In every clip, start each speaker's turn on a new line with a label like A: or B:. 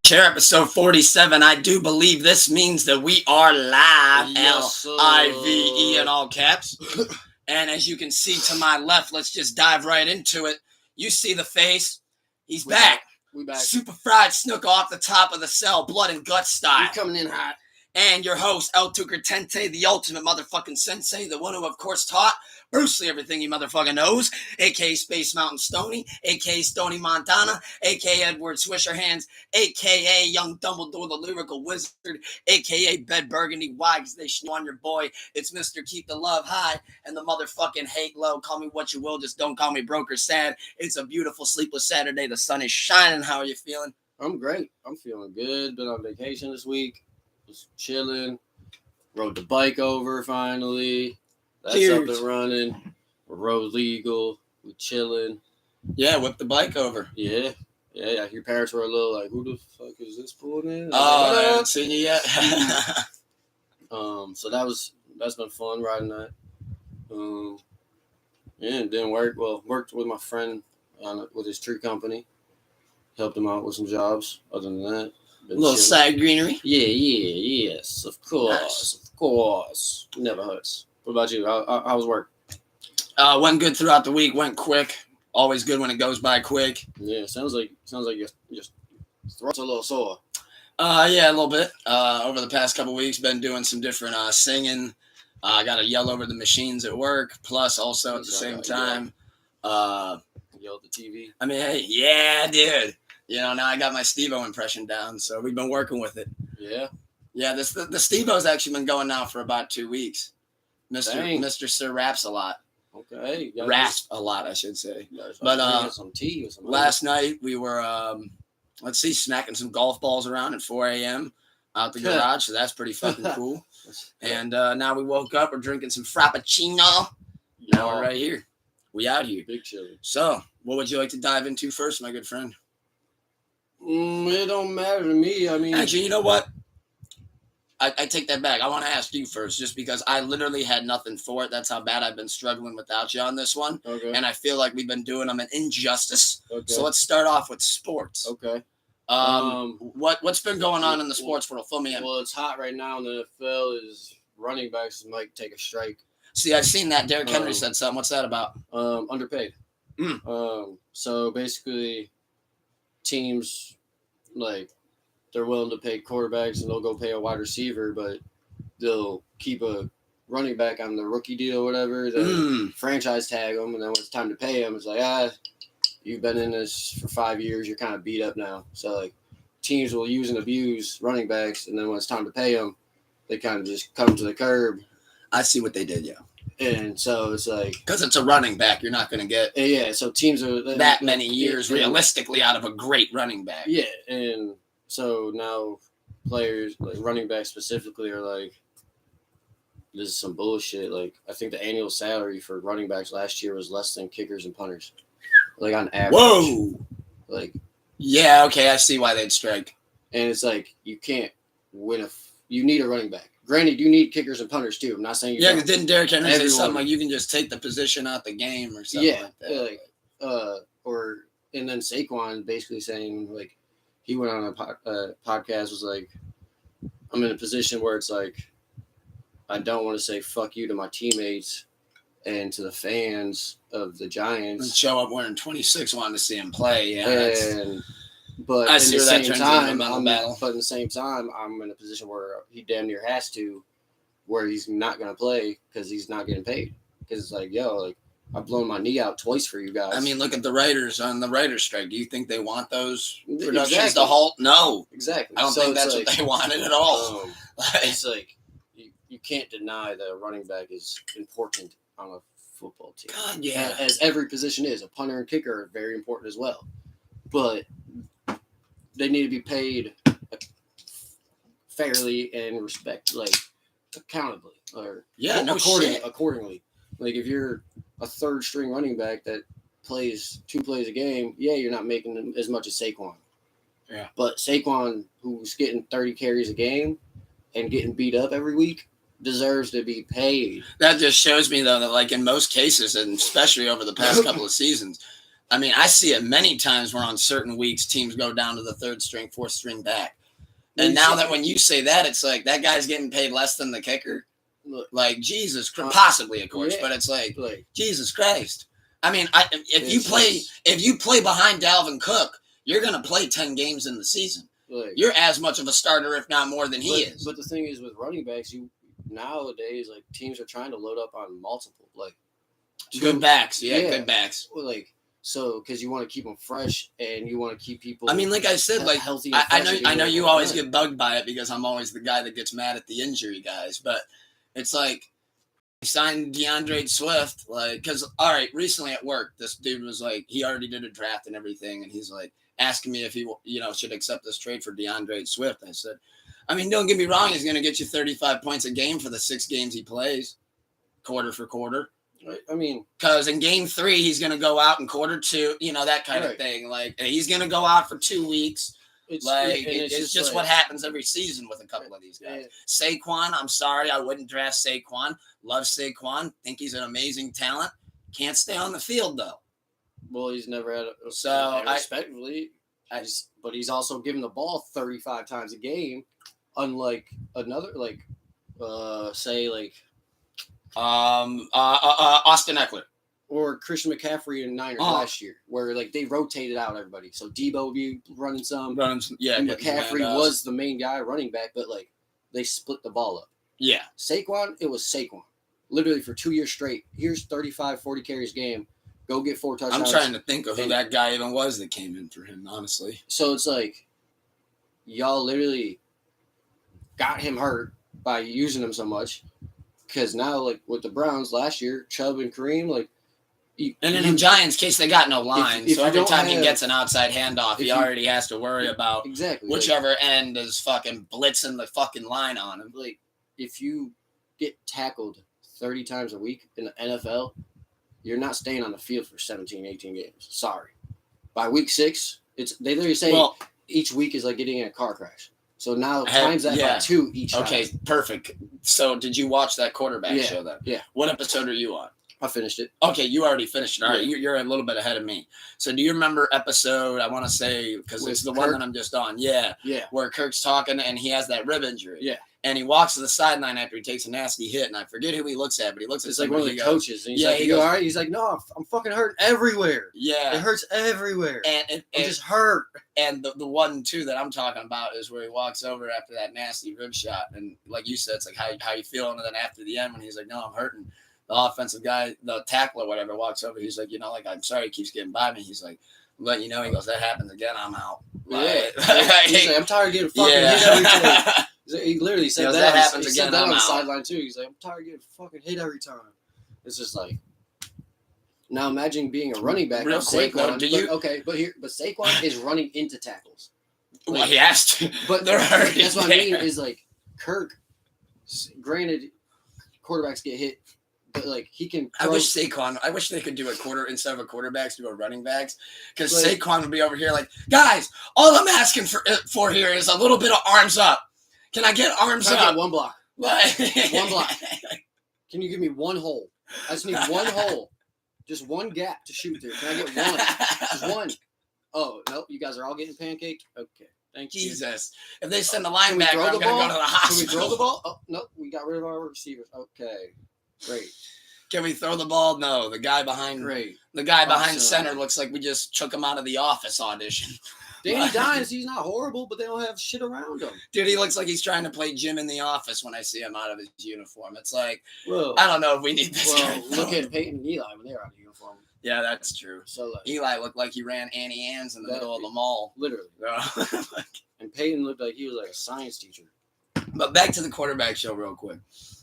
A: Chair, episode 47. I do believe this means that we are live.
B: Yes,
A: Live in all caps. And as you can see to my left, let's just dive right into it. You see the face. He's back.
B: We back.
A: Super fried snook off the top of the cell, blood and gut style.
B: We coming in hot.
A: And your host, El Tucker Tente, the ultimate motherfucking sensei, the one who, of course, taught Bruce Lee everything he motherfucking knows, a.k.a. Space Mountain Stoney, a.k.a. Stoney Montana, a.k.a. Edward Swisherhands, a.k.a. Young Dumbledore, the lyrical wizard, a.k.a. Bed Burgundy. Why? Because they shit on your boy. It's Mr. Keep the Love High and the motherfucking hate low. Call me what you will, just don't call me broke or sad. It's a beautiful, sleepless Saturday. The sun is shining. How are you feeling?
B: I'm great. I'm feeling good. Been on vacation this week. Was chilling. Rode the bike over finally. That's
A: Cheers.
B: up and running. We're road legal. We chilling.
A: Yeah, whip the bike over.
B: Yeah. Your parents were a little like, "Who the fuck is this fool in?"
A: I haven't seen you yet.
B: So that's been fun riding that. It didn't work. Well, worked with my friend with his tree company. Helped him out with some jobs. Other than that,
A: A little side greenery.
B: Yes, of course,
A: Nice.
B: of course. Never hurts. What about you? How was work?
A: Went good throughout the week. Went quick. Always good when it goes by quick.
B: Yeah, sounds like your throat's a little sore.
A: Yeah, a little bit. Over the past couple weeks, been doing some different singing. I got to yell over the machines at work. Plus, also at the same time,
B: Yell at the TV.
A: I mean, hey, yeah, dude. You know, now I got my Steve-O impression down, so we've been working with it.
B: Yeah.
A: Yeah, the Steve-O's actually been going now for about 2 weeks.
B: Dang.
A: Mr. Sir raps a lot.
B: Okay.
A: Raps a lot, I should say. But
B: some tea or something.
A: Last night we were, smacking some golf balls around at 4 a.m. out the garage, so that's pretty fucking cool. And now we woke up, we're drinking some Frappuccino. Now we're right here. We out here.
B: Big chili.
A: So, what would you like to dive into first, my good friend?
B: It don't matter to me. I mean,
A: Actually, you know what? I take that back. I want to ask you first, just because I literally had nothing for it. That's how bad I've been struggling without you on this one.
B: Okay.
A: And I feel like we've been doing them an injustice.
B: Okay.
A: So let's start off with sports.
B: Okay.
A: What's been going on in the sports world? Fill me in.
B: Well, it's hot right now in the NFL. Is running backs might take a strike.
A: See, I've seen that. Derrick Henry said something. What's that about?
B: Underpaid. So basically, teams they're willing to pay quarterbacks and they'll go pay a wide receiver, but they'll keep a running back on the rookie deal or whatever. Then franchise tag them, and then when it's time to pay them, it's like, you've been in this for 5 years, you're kind of beat up now. So teams will use and abuse running backs, and then when it's time to pay them, they kind of just come to the curb.
A: I see what they did, yeah.
B: And so it's
A: because it's a running back, you're not going to get
B: so teams are
A: that many years realistically out of a great running back.
B: Yeah, and so now players, running backs specifically, are this is some bullshit. I think the annual salary for running backs last year was less than kickers and punters. On average.
A: Whoa! Yeah, okay, I see why they'd strike.
B: And it's you can't win you need a running back. Granted, you need kickers and punters too. I'm not saying
A: because didn't Derrick Henry say something like you can just take the position out the game or something like that?
B: And then Saquon basically saying he went on a podcast, was I'm in a position where it's I don't want to say fuck you to my teammates and to the fans of the Giants.
A: And show up wearing 26, wanting to see him play. Yeah,
B: but
A: I
B: at
A: see
B: the
A: where that
B: same
A: turns into a
B: time,
A: mental battle.
B: But at the same time, I'm in a position where he damn near has to, where he's not going to play because he's not getting paid. Because it's I've blown my knee out twice for you guys.
A: I mean, look at the writers on the writers' strike. Do you think they want those productions to halt? No.
B: Exactly.
A: I don't think that's what they wanted at all.
B: It's you can't deny that a running back is important on a football team.
A: God, yeah.
B: As every position is. A punter and kicker are very important as well. But they need to be paid fairly and accountably. Accordingly. If you're a third string running back that plays 2 plays a game, you're not making as much as Saquon.
A: Yeah.
B: But Saquon, who's getting 30 carries a game and getting beat up every week, deserves to be paid.
A: That just shows me, though, that in most cases, and especially over the past couple of seasons, I mean, I see it many times where on certain weeks teams go down to the third string, fourth string back. And now that when you say that, it's like that guy's getting paid less than the kicker. Like Jesus Christ, possibly of course, but it's like Jesus Christ. I mean, if you play behind Dalvin Cook, you're gonna play 10 games in the season. You're as much of a starter, if not more, than he is.
B: But the thing is, with running backs, nowadays like teams are trying to load up on multiple
A: good backs, good backs.
B: So, because you want to keep them fresh and you want to keep people.
A: I mean, like I said, like
B: healthy.
A: I know you always get bugged by it because I'm always the guy that gets mad at the injury guys. But it's like he signed DeAndre Swift, because all right, recently at work, this dude was like, he already did a draft and everything, and he's like asking me if he should accept this trade for DeAndre Swift. I said, I mean, don't get me wrong, he's going to get you 35 points a game for the 6 games he plays, quarter for quarter.
B: I mean,
A: because in game 3, he's going to go out in quarter 2, that kind of thing. Like, he's going to go out for 2 weeks. It's just what happens every season with a couple of these guys. Saquon, I'm sorry, I wouldn't draft Saquon. Love Saquon. Think he's an amazing talent. Can't stay on the field, though.
B: Well, he's never had respectively. But he's also given the ball 35 times a game, unlike another,
A: Austin Eckler
B: or Christian McCaffrey in Niners last year, where they rotated out everybody. So Debo would be running some, and McCaffrey was the main guy running back, but they split the ball up.
A: Yeah,
B: Saquon, it was Saquon, literally for 2 years straight. Here's 35, 40 carries game. Go get 4 touchdowns.
A: I'm trying to think of who that guy even was that came in for him, honestly.
B: So it's like y'all literally got him hurt by using him so much. Because now, with the Browns last year, Chubb and Kareem,
A: and in the Giants' case, they got no line. So every time he gets an outside handoff, he already has to worry about whichever end is fucking blitzing the fucking line on him.
B: If you get tackled 30 times a week in the NFL, you're not staying on the field for 17, 18 games. Sorry. By week 6, they literally say each week is like getting in a car crash. So now times that by 2 each time.
A: Okay, perfect. So did you watch that quarterback show then?
B: Yeah.
A: What episode are you on?
B: I finished it.
A: Okay, you already finished it. All right, you're a little bit ahead of me. So do you remember episode, I want to say, because it's the one that I'm just on. Yeah. Where Kirk's talking and he has that rib injury.
B: Yeah.
A: And he walks to the sideline after he takes a nasty hit, and I forget who he looks at, but he looks at
B: one of the coaches. And he's like, you all right? He's like, no, I'm fucking hurting everywhere.
A: Yeah.
B: It hurts everywhere.
A: And
B: I'm just hurt.
A: And the one, too, that I'm talking about is where he walks over after that nasty rib shot. And like you said, it's like, how you feeling? And then after the end, when he's like, no, I'm hurting. The offensive guy, the tackler, whatever, walks over. He's like, I'm sorry, he keeps getting by me. He's like, I'm letting you know. He goes, that happens again, I'm out.
B: He's like, I'm tired of getting fucking hit every time. He literally said that happens again. He said that on the sideline too. He's like, I'm tired of getting fucking hit every time. It's just like, now imagine being a running back.
A: Real quick, though,
B: but Saquon is running into tackles.
A: Well, he has to.
B: But that's what I mean is Kirk. Granted, quarterbacks get hit. But he can.
A: I wish they could do a quarter instead of a quarterbacks, do a running backs, because Saquon would be over here guys. All I'm asking for here is a little bit of arms up. Can I get arms up?
B: Get one block. One block. Can you give me one hole? I just need one hole, just one gap to shoot through. Can I get one? Just one. Oh no, you guys are all getting pancaked. Okay. Thank you.
A: Jesus. If they send the linebacker, I'm going to go to the hospital.
B: Can we throw the ball? Oh no, we got rid of our receivers. Okay. Great.
A: Can we throw the ball? No. The guy behind center looks like we just took him out of the Office audition.
B: Danny Dimes, he's not horrible, but they don't have shit around him.
A: Dude, he looks like he's trying to play Jim in the Office when I see him out of his uniform. It's like, I don't know if we need this guy.
B: Look at Peyton and Eli when they're out of uniform.
A: Yeah, that's true. So Eli looked like he ran Annie Ann's in the middle of the mall.
B: Literally. And Peyton looked like he was like a science teacher.
A: But back to the quarterback show real quick.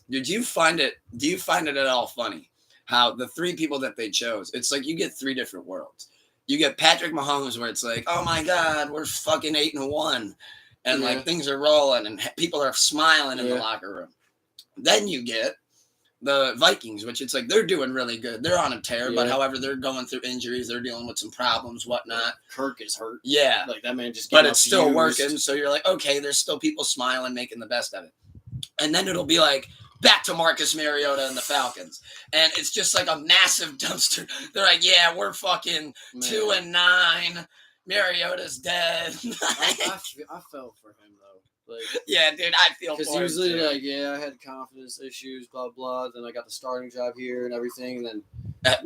A: Do you find it at all funny how the 3 people that they chose, it's like you get 3 different worlds. You get Patrick Mahomes where it's like, oh my God, we're fucking 8-1. And things are rolling and people are smiling in the locker room. Then you get the Vikings, which it's like they're doing really good. They're on a tear, but however, they're going through injuries. They're dealing with some problems, whatnot.
B: Kirk is hurt.
A: Yeah.
B: That man just
A: but it's still working. So you're like, okay, there's still people smiling, making the best of it. And then it'll be like back to Marcus Mariota and the Falcons. And it's just like a massive dumpster. They're like, yeah, we're fucking 2-9. Mariota's dead.
B: I felt for him though. Like,
A: yeah, dude, I feel
B: because
A: for him.
B: Because he was literally like, yeah, I had confidence issues, blah blah. Then I got the starting job here and everything. And then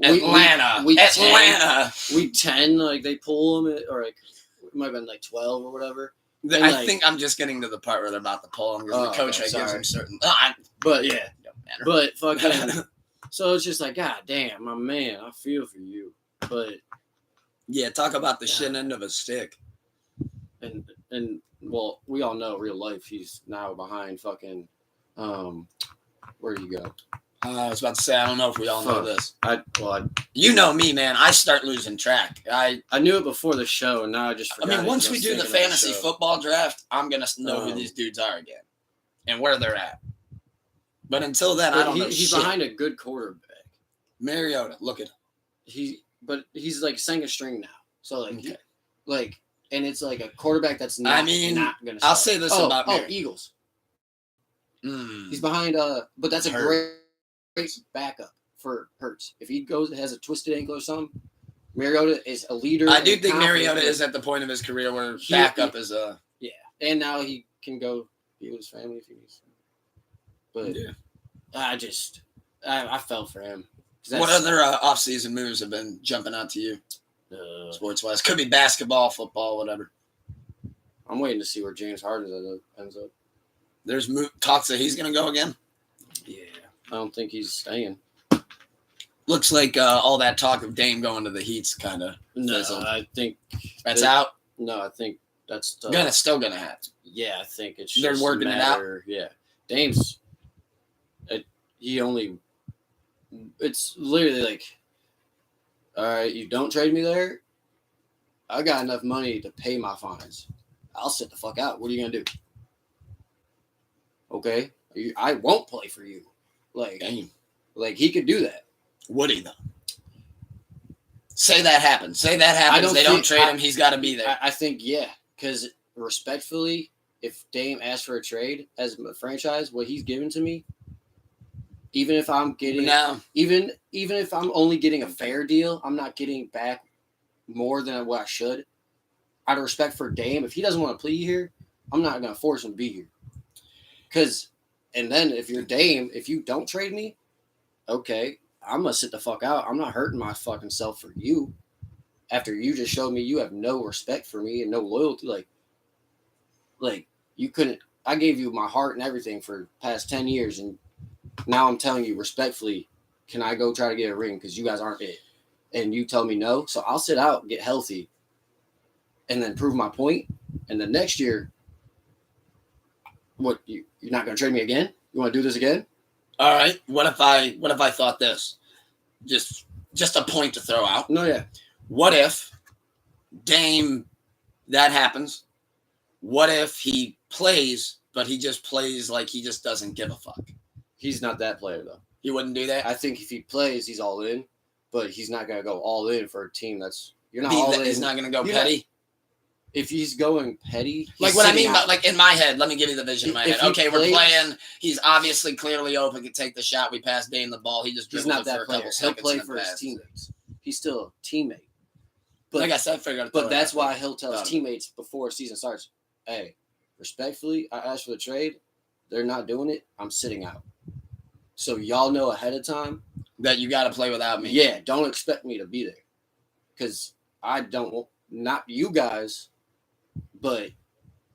A: Atlanta,
B: week 10, like they pull him, or like it might have been like 12 or whatever.
A: I think I'm just getting to the part where they're about to pull him because the coach gives him certain.
B: But yeah, but fucking. So it's just like, God damn, my man, I feel for you. But
A: yeah, talk about the shit end of a stick.
B: And well, we all know real life. He's now behind fucking. Where do you go?
A: I was about to say, I don't know if we all know this.
B: You
A: know me, man. I start losing track. I
B: knew it before the show, and now I just forgot.
A: I mean, once we do the fantasy football draft, I'm going to know who these dudes are again and where they're at. But until then, I don't know
B: He's behind a good quarterback.
A: Mariota, look at him.
B: But he's like second string now. So, like, and it's like a quarterback that's not going to start.
A: I'll say this about Mariota.
B: Eagles. He's behind, but that's a great backup for Hurts. If he has a twisted ankle or something, Mariota is a leader.
A: I do think Mariota is at the point of his career where backup is a...
B: Yeah, and now he can go be with his family if he needs to. But I felt for him.
A: What other off-season moves have been jumping out to you, sports-wise? Could be basketball, football, whatever.
B: I'm waiting to see where James Harden ends up.
A: There's talks that he's going to go again?
B: Yeah. I don't think he's staying.
A: Looks like all that talk of Dame going to the Heat's kind of
B: fizzled. I think
A: that's out?
B: No, I think that's
A: still going to happen.
B: Yeah, I think it's
A: they're
B: just
A: working it out.
B: Yeah. Dame's it's literally like, all right, you don't trade me there, I got enough money to pay my fines. I'll sit the fuck out. What are you going to do? Okay, I won't play for you. Like he could do that.
A: Would he though? Say that happens. They don't trade him. He's got to be there.
B: I think because respectfully, if Dame asks for a trade as a franchise, what he's given to me, even if I'm getting even if I'm only getting a fair deal, I'm not getting back more than what I should. Out of respect for Dame, if he doesn't want to play here, I'm not going to force him to be here. And then if you're Dame, if you don't trade me, okay, I'm going to sit the fuck out. I'm not hurting my fucking self for you. After you just showed me you have no respect for me and no loyalty. Like you couldn't, I gave you my heart and everything for the past 10 years. And now I'm telling you respectfully, can I go try to get a ring? Because you guys aren't it. And you tell me no. So I'll sit out, get healthy, and then prove my point. And then next year, what, you're not going to trade me again? You want to do this again?
A: All right. What if I thought this? Just a point to throw out.
B: No, yeah.
A: What if Dame, that happens? What if he plays, but he just plays like he just doesn't give a fuck?
B: He's not that player, though.
A: He wouldn't do that?
B: I think if he plays, he's all in, but he's not going to go all in for a team that's – you're not all in.
A: He's not going to go petty?
B: If he's going petty,
A: like what I mean, but like in my head, let me give you the vision in my head. Okay, we're playing. He's obviously clearly open, can take the shot. We pass Dame the ball. He just dribbles it for a couple seconds.
B: He'll play for his teammates. He's still a teammate.
A: But like I said,
B: but that's why he'll tell his teammates before the season starts, hey, respectfully, I asked for the trade. They're not doing it. I'm sitting out. So y'all know ahead of time
A: that you got to play without me.
B: Yeah, don't expect me to be there. Because I don't, not you guys, but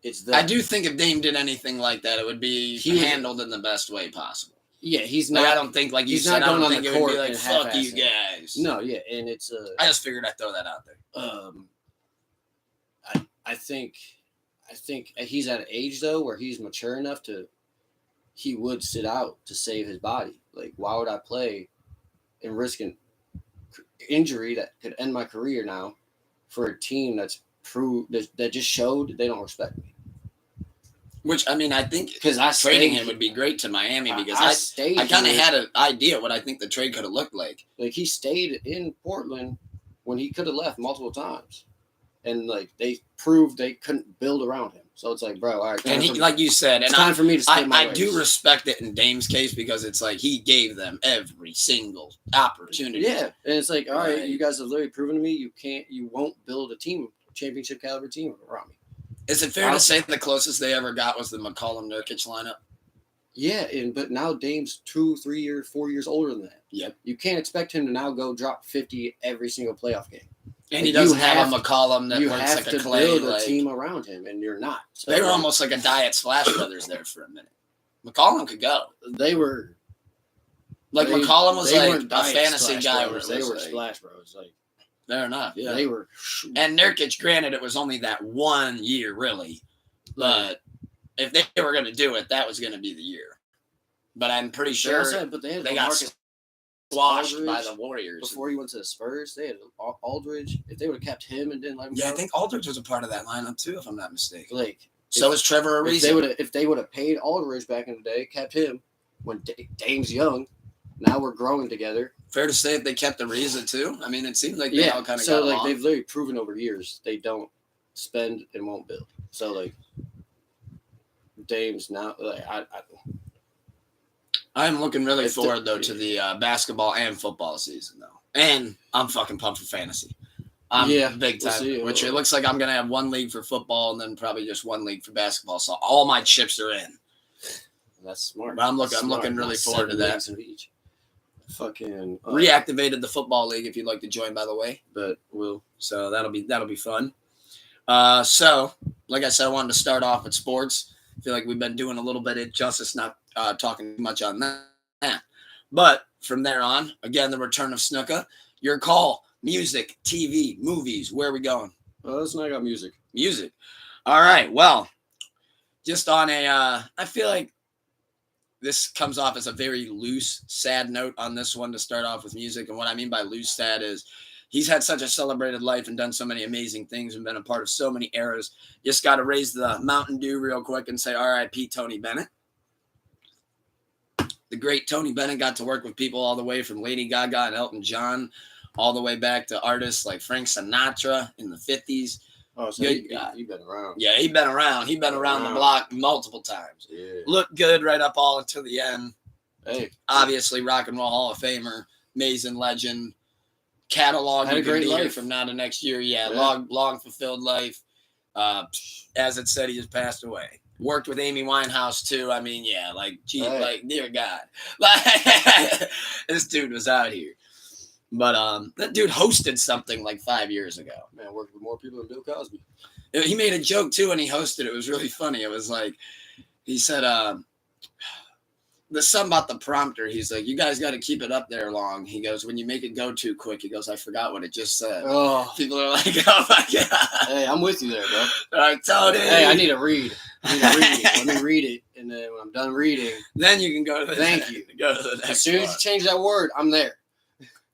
B: it's them.
A: I do think if Dame did anything like that, it would be handled in the best way possible.
B: Yeah, he's not.
A: Like, I don't think, like you said, I don't think it would be like, fuck you guys.
B: No, yeah, and it's
A: I just figured I'd throw that out there.
B: I think he's at an age, though, where he's mature enough he would sit out to save his body. Like, why would I play and risk an injury that could end my career now for a team that's proved that just showed they don't respect me?
A: Which, I mean, I think because trading him would be great to Miami because I kind of had an idea what I think the trade could have looked like.
B: Like, he stayed in Portland when he could have left multiple times. And, like, they proved they couldn't build around him. So it's like, bro, all right.
A: And he, like you said, and
B: it's time for me to split my
A: I
B: ways.
A: do respect it in Dame's case because it's like he gave them every single opportunity.
B: Yeah, and it's like, all right, you guys have literally proven to me you won't build a championship caliber team around me.
A: Is it fair to say the closest they ever got was the McCollum Nurkic lineup?
B: Yeah, but now Dame's 2, 3 years, 4 years older than that.
A: Yep.
B: You can't expect him to now go drop 50 every single playoff game.
A: And he doesn't have a McCollum that works like a Clay.
B: You have to build a team around him, and you're not. So
A: they were almost like a Diet Splash Brothers there for a minute. McCollum could go.
B: They were.
A: Like McCollum was like a
B: fantasy
A: guy.
B: They were Splash Bros. Like
A: fair enough. Yeah,
B: they were.
A: And Nurkic, granted, it was only that 1 year, really, but if they were going to do it, that was going to be the year. But I'm pretty sure they got squashed by the Warriors
B: before he went to the Spurs. They had Aldridge. If they would have kept him and didn't let him go,
A: I think Aldridge was a part of that lineup too, if I'm not mistaken.
B: Like,
A: so is Trevor Ariza.
B: If they would have paid Aldridge back in the day, kept him when Dame's young. Now we're growing together.
A: Fair to say if they kept Ariza too. I mean, it seems like they all kind of got along.
B: They've literally proven over years they don't spend and won't build. So like Dame's now like
A: I'm looking really forward though to the basketball and football season though, and I'm fucking pumped for fantasy. Big time. Which it looks like I'm gonna have one league for football and then probably just one league for basketball. So all my chips are in.
B: That's smart.
A: But I'm looking really forward to that.
B: Fucking
A: reactivated the football league if you'd like to join, by the way.
B: But
A: so that'll be fun. So like I said, I wanted to start off with sports. I feel like we've been doing a little bit of justice, not talking much on that. But from there on, again, the return of Snuka. Your call. Music, TV, movies. Where are we going?
B: Let's not got music.
A: Music. All right. Well, just on I feel like this comes off as a very loose, sad note on this one to start off with music. And what I mean by loose, sad is he's had such a celebrated life and done so many amazing things and been a part of so many eras. Just got to raise the Mountain Dew real quick and say R.I.P. Tony Bennett. The great Tony Bennett got to work with people all the way from Lady Gaga and Elton John, all the way back to artists like Frank Sinatra in the 50s.
B: Oh, so he's been around.
A: Yeah, he's been around. He's been around the block multiple times.
B: Yeah.
A: Looked good right up all until the end.
B: Hey.
A: Obviously, Rock and Roll Hall of Famer, amazing legend, catalog
B: had
A: you
B: a great
A: can be
B: life
A: here from now to next year. Yeah. Long fulfilled life. As it said, he just passed away. Worked with Amy Winehouse too. I mean, yeah, like, gee, like, dear God, like this dude was out here. But that dude hosted something like 5 years ago.
B: Man, worked with more people than Bill Cosby.
A: He made a joke too when he hosted it. It was really funny. It was like, he said, there's something about the prompter. He's like, you guys got to keep it up there long. He goes, when you make it go too quick, he goes, I forgot what it just said.
B: Oh.
A: People are like, oh my God.
B: Hey, I'm with you there, bro.
A: All right, Tony.
B: Hey, I need to read. Let me read it. And then when I'm done reading,
A: then you can go to the
B: Thank you.
A: Go to the next
B: as soon as you change that word, I'm there.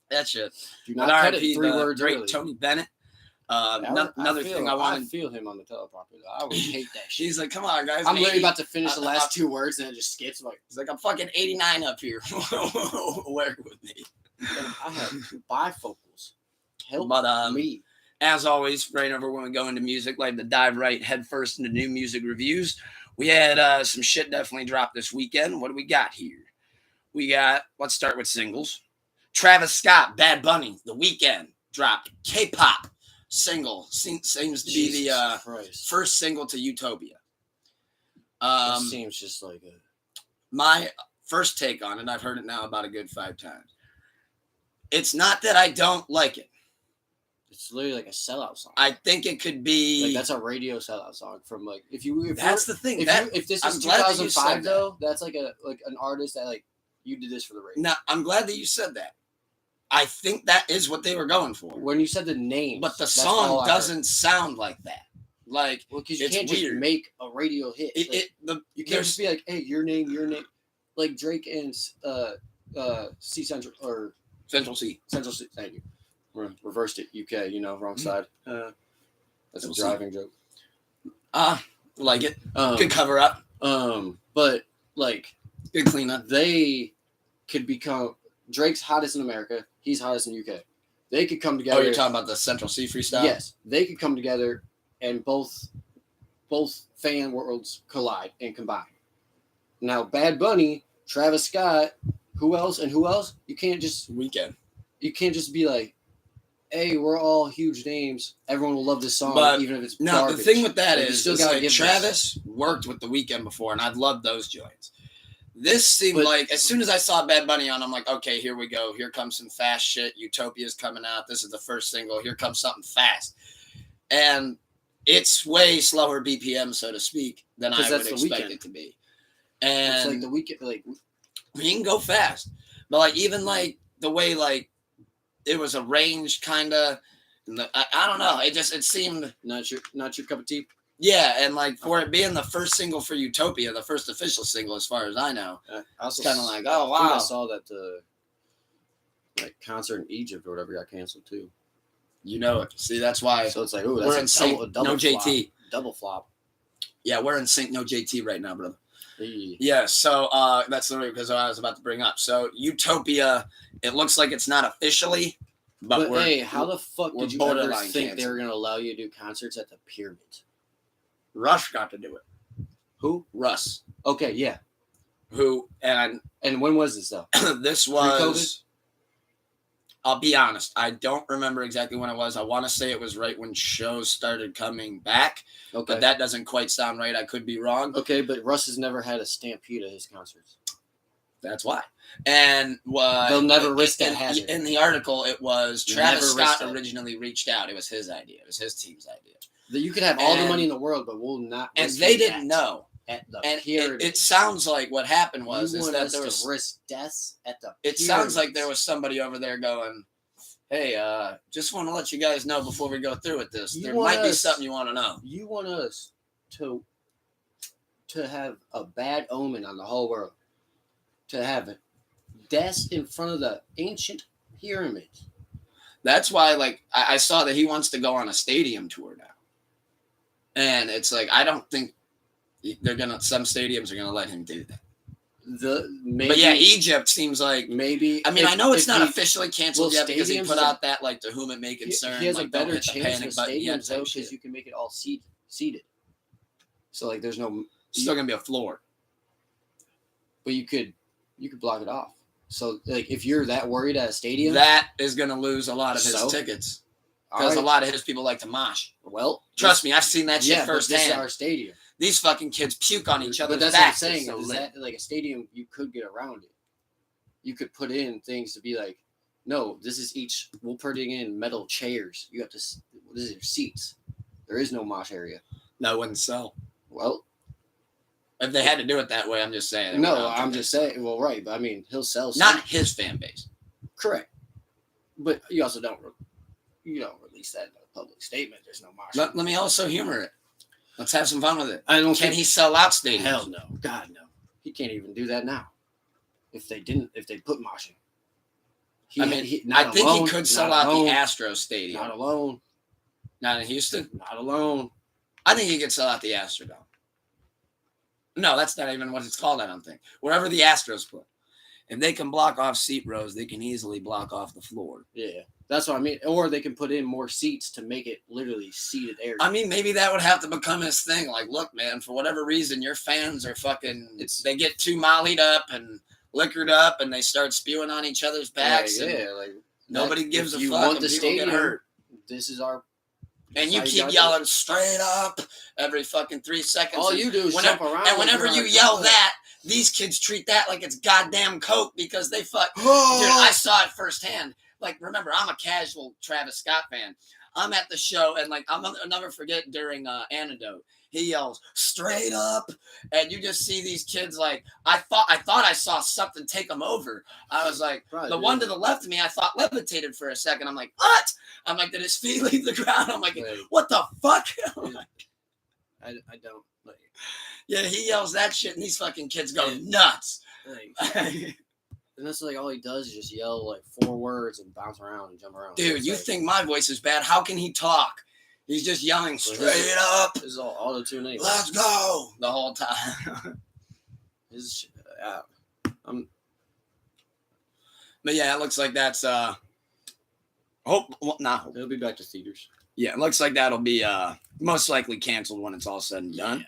A: That shit.
B: Do not cut it 3 words
A: great
B: early.
A: Tony Bennett. Another thing I wanted.
B: I feel him on the teleprompter. I would hate that shit.
A: He's like, come on, guys.
B: I'm literally about to finish the last 2 words and it just skips. Like,
A: he's like, I'm fucking 89 up here. Work with me.
B: I have bifocals. Help me.
A: As always, right over when we go into music, like to dive right head first into new music reviews. We had some shit definitely dropped this weekend. What do we got here? Let's start with singles. Travis Scott, Bad Bunny, The Weeknd dropped K-pop single. Seems to be the first single to Utopia.
B: It seems just like
A: my first take on it. I've heard it now about a good 5 times. It's not that I don't like it.
B: It's literally like a sellout song.
A: I think it could be
B: like that's a radio sellout song from like if
A: that's the thing.
B: If this is 2005 though, that's like an artist that like you did this for the radio.
A: Now I'm glad that you said that. I think that is what they were going for.
B: When you said the name,
A: but the song doesn't sound like that. Like,
B: because you can't just make a radio hit. You can't just be like, hey, your name, like Drake and C Central or
A: Central C.
B: Thank you. Reversed it. UK, wrong side. That's a driving joke.
A: Like it. Good cover up.
B: But like
A: good cleanup.
B: They could become Drake's hottest in America. He's hottest in UK. They could come together.
A: Oh, you're talking about the Central C freestyle?
B: Yes, they could come together and both both fan worlds collide and combine. Now, Bad Bunny, Travis Scott, who else? You can't just
A: Weekend.
B: You can't just be like, hey, we're all huge names. Everyone will love this song,
A: But
B: even if it's
A: no,
B: garbage.
A: the thing with that
B: Like, you
A: is
B: still gotta
A: like
B: give
A: Travis worked with the Weekend before, and I've loved those joints. This seemed
B: But-
A: like as soon as I saw Bad Bunny on, I'm like, okay, here we go. Here comes some fast shit. Utopia's coming out. This is the first single. Here comes something fast, and it's way slower BPM, so to speak, than I
B: 'Cause
A: would
B: that's the
A: expect
B: Weeknd.
A: it to be.
B: It's
A: And
B: like the Weeknd, like
A: he can go fast, but like even like the way like it was arranged, kind of. I don't know. It seemed
B: not your cup of tea.
A: yeah, and like for it being the first single for Utopia, the first official single as far as I know,
B: I also
A: it's kind of like
B: I
A: oh
B: think I
A: wow.
B: saw that the concert in Egypt or whatever got canceled too.
A: You know it. See, that's why
B: So it's like, oh,
A: we're in
B: that's
A: sync.
B: a double
A: No
B: flop.
A: JT.
B: Double flop.
A: Yeah, we're in sync. No JT right now, brother.
B: Hey.
A: Yeah, so that's literally because I was about to bring up. So Utopia, it looks like it's not officially, but
B: hey, how the fuck
A: we're
B: did you ever
A: borderline
B: think they
A: canceled.
B: were gonna allow you to do concerts at the Pyramid?
A: Rush got to do it.
B: Who?
A: Russ,
B: Okay, yeah.
A: who and
B: when was this though?
A: this was. I'll be honest. I don't remember exactly when it was. I want to say it was right when shows started coming back,
B: Okay.
A: but that doesn't quite sound right. I could be wrong.
B: Okay, but Russ has never had a stampede at his concerts.
A: That's why. And
B: They'll never risk that hazard.
A: In the article, it was
B: You
A: Travis
B: never risk
A: Scott
B: that.
A: originally reached out. It was his idea. It was his team's idea.
B: That you could have all the
A: And-
B: money in the world, but we'll not.
A: And
B: risk
A: they
B: that
A: didn't know.
B: At the
A: And
B: Pyramid.
A: it sounds like what happened was
B: you
A: is
B: want
A: that
B: us
A: there was
B: to risk deaths at the.
A: it sounds like
B: Pyramids.
A: there was somebody over there going, hey, just want to let you guys know before we go through with this.
B: You
A: There
B: want
A: might be
B: us-
A: something you want to know.
B: You want us to have a bad omen on the whole world. To have deaths in front of the ancient pyramids.
A: That's why, like, I saw that he wants to go on a stadium tour now. And it's like, I don't think some stadiums are going to let him do that. But yeah, Egypt seems like,
B: maybe.
A: I mean, I know it's not
B: he-
A: officially canceled
B: well,
A: yet because he
B: stadiums
A: put
B: is a-
A: out that, like, to whom it may concern.
B: He has
A: like,
B: a better
A: don't hit the
B: chance
A: panic
B: with
A: button yet
B: stadiums
A: type
B: though
A: shit.
B: because you can make it all seated. So like, there's no.
A: Still going to be a floor.
B: But you could block it off. So like, if you're that worried at a stadium,
A: That is going to lose a lot of his
B: So?
A: tickets.
B: all
A: Because a
B: right,
A: lot of his people like to mosh.
B: well,
A: Trust me, I've seen that shit
B: yeah, but this is
A: firsthand.
B: our stadium.
A: These fucking kids puke on each other's
B: But that's what I'm
A: backs.
B: saying.
A: They're so
B: Is
A: lit.
B: that like a stadium? You could get around it. You could put in things to be like, no, this is each. We'll put in metal chairs. You have to. This is your seats. There is no mosh area.
A: That wouldn't sell.
B: Well,
A: If they had to do it that way, I'm just saying.
B: no, I'm just saying. Well, right, but I mean, he'll sell.
A: Not his fan base.
B: Correct. But you also don't release that in a public statement. There's no mosh.
A: Let me also humor it. Let's have some fun with it.
B: I don't.
A: Can
B: think,
A: he sell out stadiums?
B: Hell no. God no. He can't even do that now. If they put moshing.
A: I think he could sell out the Astros stadium.
B: Not alone.
A: Not in Houston.
B: Not alone.
A: I think he could sell out the Astrodome. No, that's not even what it's called, I don't think. Wherever the Astros put. If they can block off seat rows, they can easily block off the floor.
B: Yeah, that's what I mean. Or they can put in more seats to make it literally seated area.
A: I mean, maybe that would have to become his thing. Like, look, man, for whatever reason, your fans are they get too mollied up and liquored up and they start spewing on each other's backs.
B: Like,
A: and
B: yeah, like
A: nobody gives
B: if
A: a
B: you
A: fuck.
B: want
A: and
B: the
A: people get
B: stadium,
A: hurt.
B: this is our.
A: And you
B: how you
A: keep
B: gotta
A: yelling straight up every fucking 3 seconds.
B: All you do is jump around.
A: And whenever you yell that, these kids treat that like it's goddamn coke because they fuck. Dude, I saw it firsthand. Like, remember, I'm a casual Travis Scott fan. I'm at the show, and like, I'll never forget during Antidote, he yells straight up, and you just see these kids like, I thought I saw something take them over. I was like, the one to the left of me, I thought levitated for a second. I'm like, what? I'm like, did his feet leave the ground? I'm like, what the fuck?
B: I don't like.
A: Yeah, he yells that shit, and these fucking kids go nuts.
B: Like, and that's like all he does is just yell like 4 words and bounce around and jump around.
A: Dude, you
B: like,
A: think my voice is bad? How can he talk? He's just yelling straight up.
B: This is all auto-tune anyway.
A: Let's go the whole time. But yeah, it looks like that's It'll be back to theaters. Yeah, it looks like that'll be most likely canceled when it's all said and done.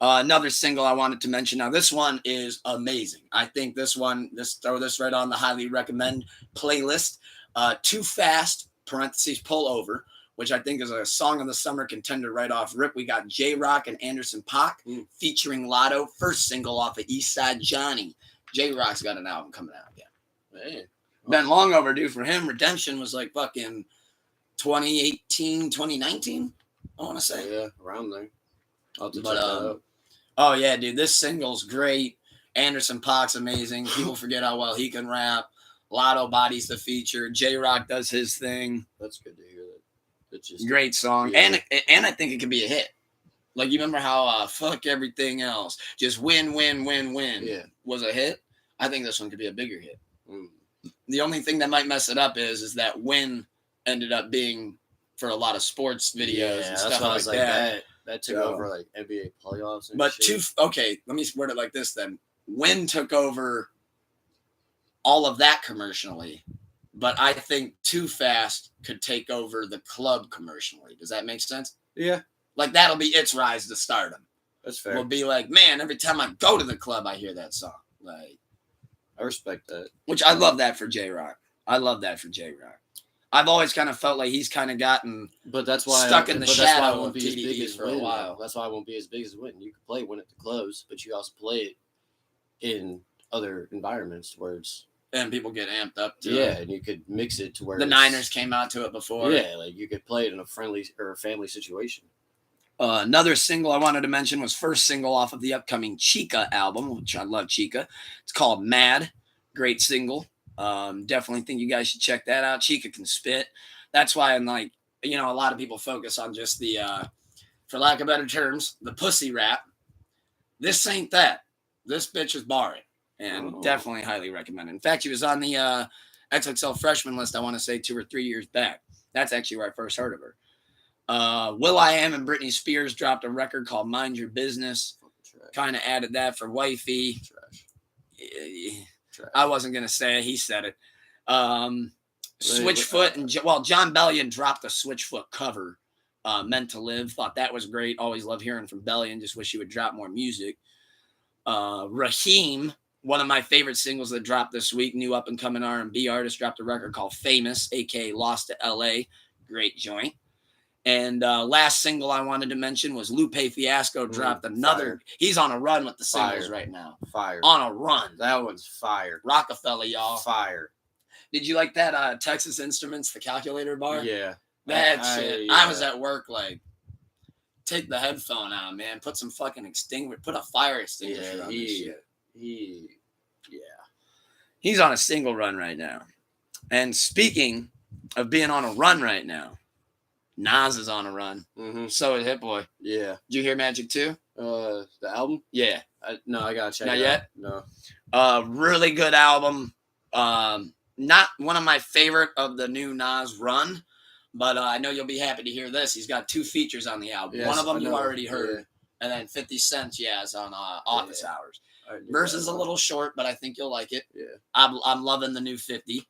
A: Another single I wanted to mention. Now, this one is amazing. I think this one, throw this right on the highly recommend playlist. Too Fast, parentheses, Pull Over, which I think is a song of the summer contender right off rip. We got J-Rock and Anderson .Paak featuring Lotto, first single off of East Side Johnny. J-Rock's got an album coming out again.
B: Man.
A: Been long overdue for him. Redemption was like fucking 2018, 2019, I want to say.
B: Yeah, around there. I'll have to check that out.
A: Oh, yeah, dude. This single's great. Anderson .Paak's amazing. People forget how well he can rap. Lotto bodies the feature. J-Rock does his thing.
B: That's good to hear that. It's just
A: great song.
B: Yeah.
A: And I think it could be a hit. Like, you remember how Fuck Everything Else, just win was a hit? I think this one could be a bigger hit. The only thing that might mess it up is that Win ended up being for a lot of sports videos and stuff like that.
B: That took over like NBA playoffs and
A: but
B: shit.
A: Okay, let me word it like this then. Win took over all of that commercially, but I think Too Fast could take over the club commercially. Does that make sense?
B: Yeah.
A: Like, that'll be its rise to stardom.
B: That's fair.
A: We'll be like, man, every time I go to the club, I hear that song. Like,
B: I respect that.
A: Which I love that for J-Rock. I've always kind of felt like he's kind of gotten stuck in the shadow of TDE for a while.
B: That's why I won't be as big as Win. You can play Win at the clubs, but you also play it in other environments where it's...
A: And people get amped up to
B: it. And you could mix it to where...
A: The Niners came out to it before.
B: Yeah, like you could play it in a friendly or a family situation.
A: Another single I wanted to mention was first single off of the upcoming Chica album, which I love Chica. It's called Mad. Great single. Definitely think you guys should check that out. Chica can spit. That's why I'm like, a lot of people focus on just the, for lack of better terms, the pussy rap. This ain't that. This bitch is barring. And definitely highly recommend it. In fact, she was on the XXL freshman list, I want to say 2 or 3 years back. That's actually where I first heard of her. will.i.am and Britney Spears dropped a record called Mind Your Business. Kind of added that for wifey. Trash. I wasn't going to say it. He said it. Switchfoot and John Bellion dropped a Switchfoot cover, Meant to Live. Thought that was great. Always love hearing from Bellion. Just wish he would drop more music. Raheem, one of my favorite singles that dropped this week, new up-and-coming R&B artist, dropped a record called Famous, a.k.a. Lost to L.A. Great joint. And last single I wanted to mention was Lupe Fiasco dropped another.
B: Fire.
A: He's on a run with the singles right now.
B: Fire.
A: On a run.
B: That one's fire.
A: Rockefeller, y'all.
B: Fire.
A: Did you like that Texas Instruments, the calculator bar?
B: Yeah.
A: That shit. I was at work like, take the headphone out, man. Put some fucking put a fire extinguisher on this shit. He's on a single run right now. And speaking of being on a run right now, Nas is on a run.
B: Mm-hmm.
A: So is Hit Boy.
B: Yeah.
A: Did you hear Magic 2?
B: The album?
A: Yeah.
B: No, I gotta check it out.
A: Not yet?
B: No.
A: Really good album. Not one of my favorite of the new Nas run, but I know you'll be happy to hear this. He's got 2 features on the album.
B: Yes,
A: one of them you
B: know.
A: already heard.
B: Yeah.
A: And then 50 Cent, is on Office Hours. Verse is a little short, but I think you'll like it.
B: Yeah.
A: I'm loving the new 50.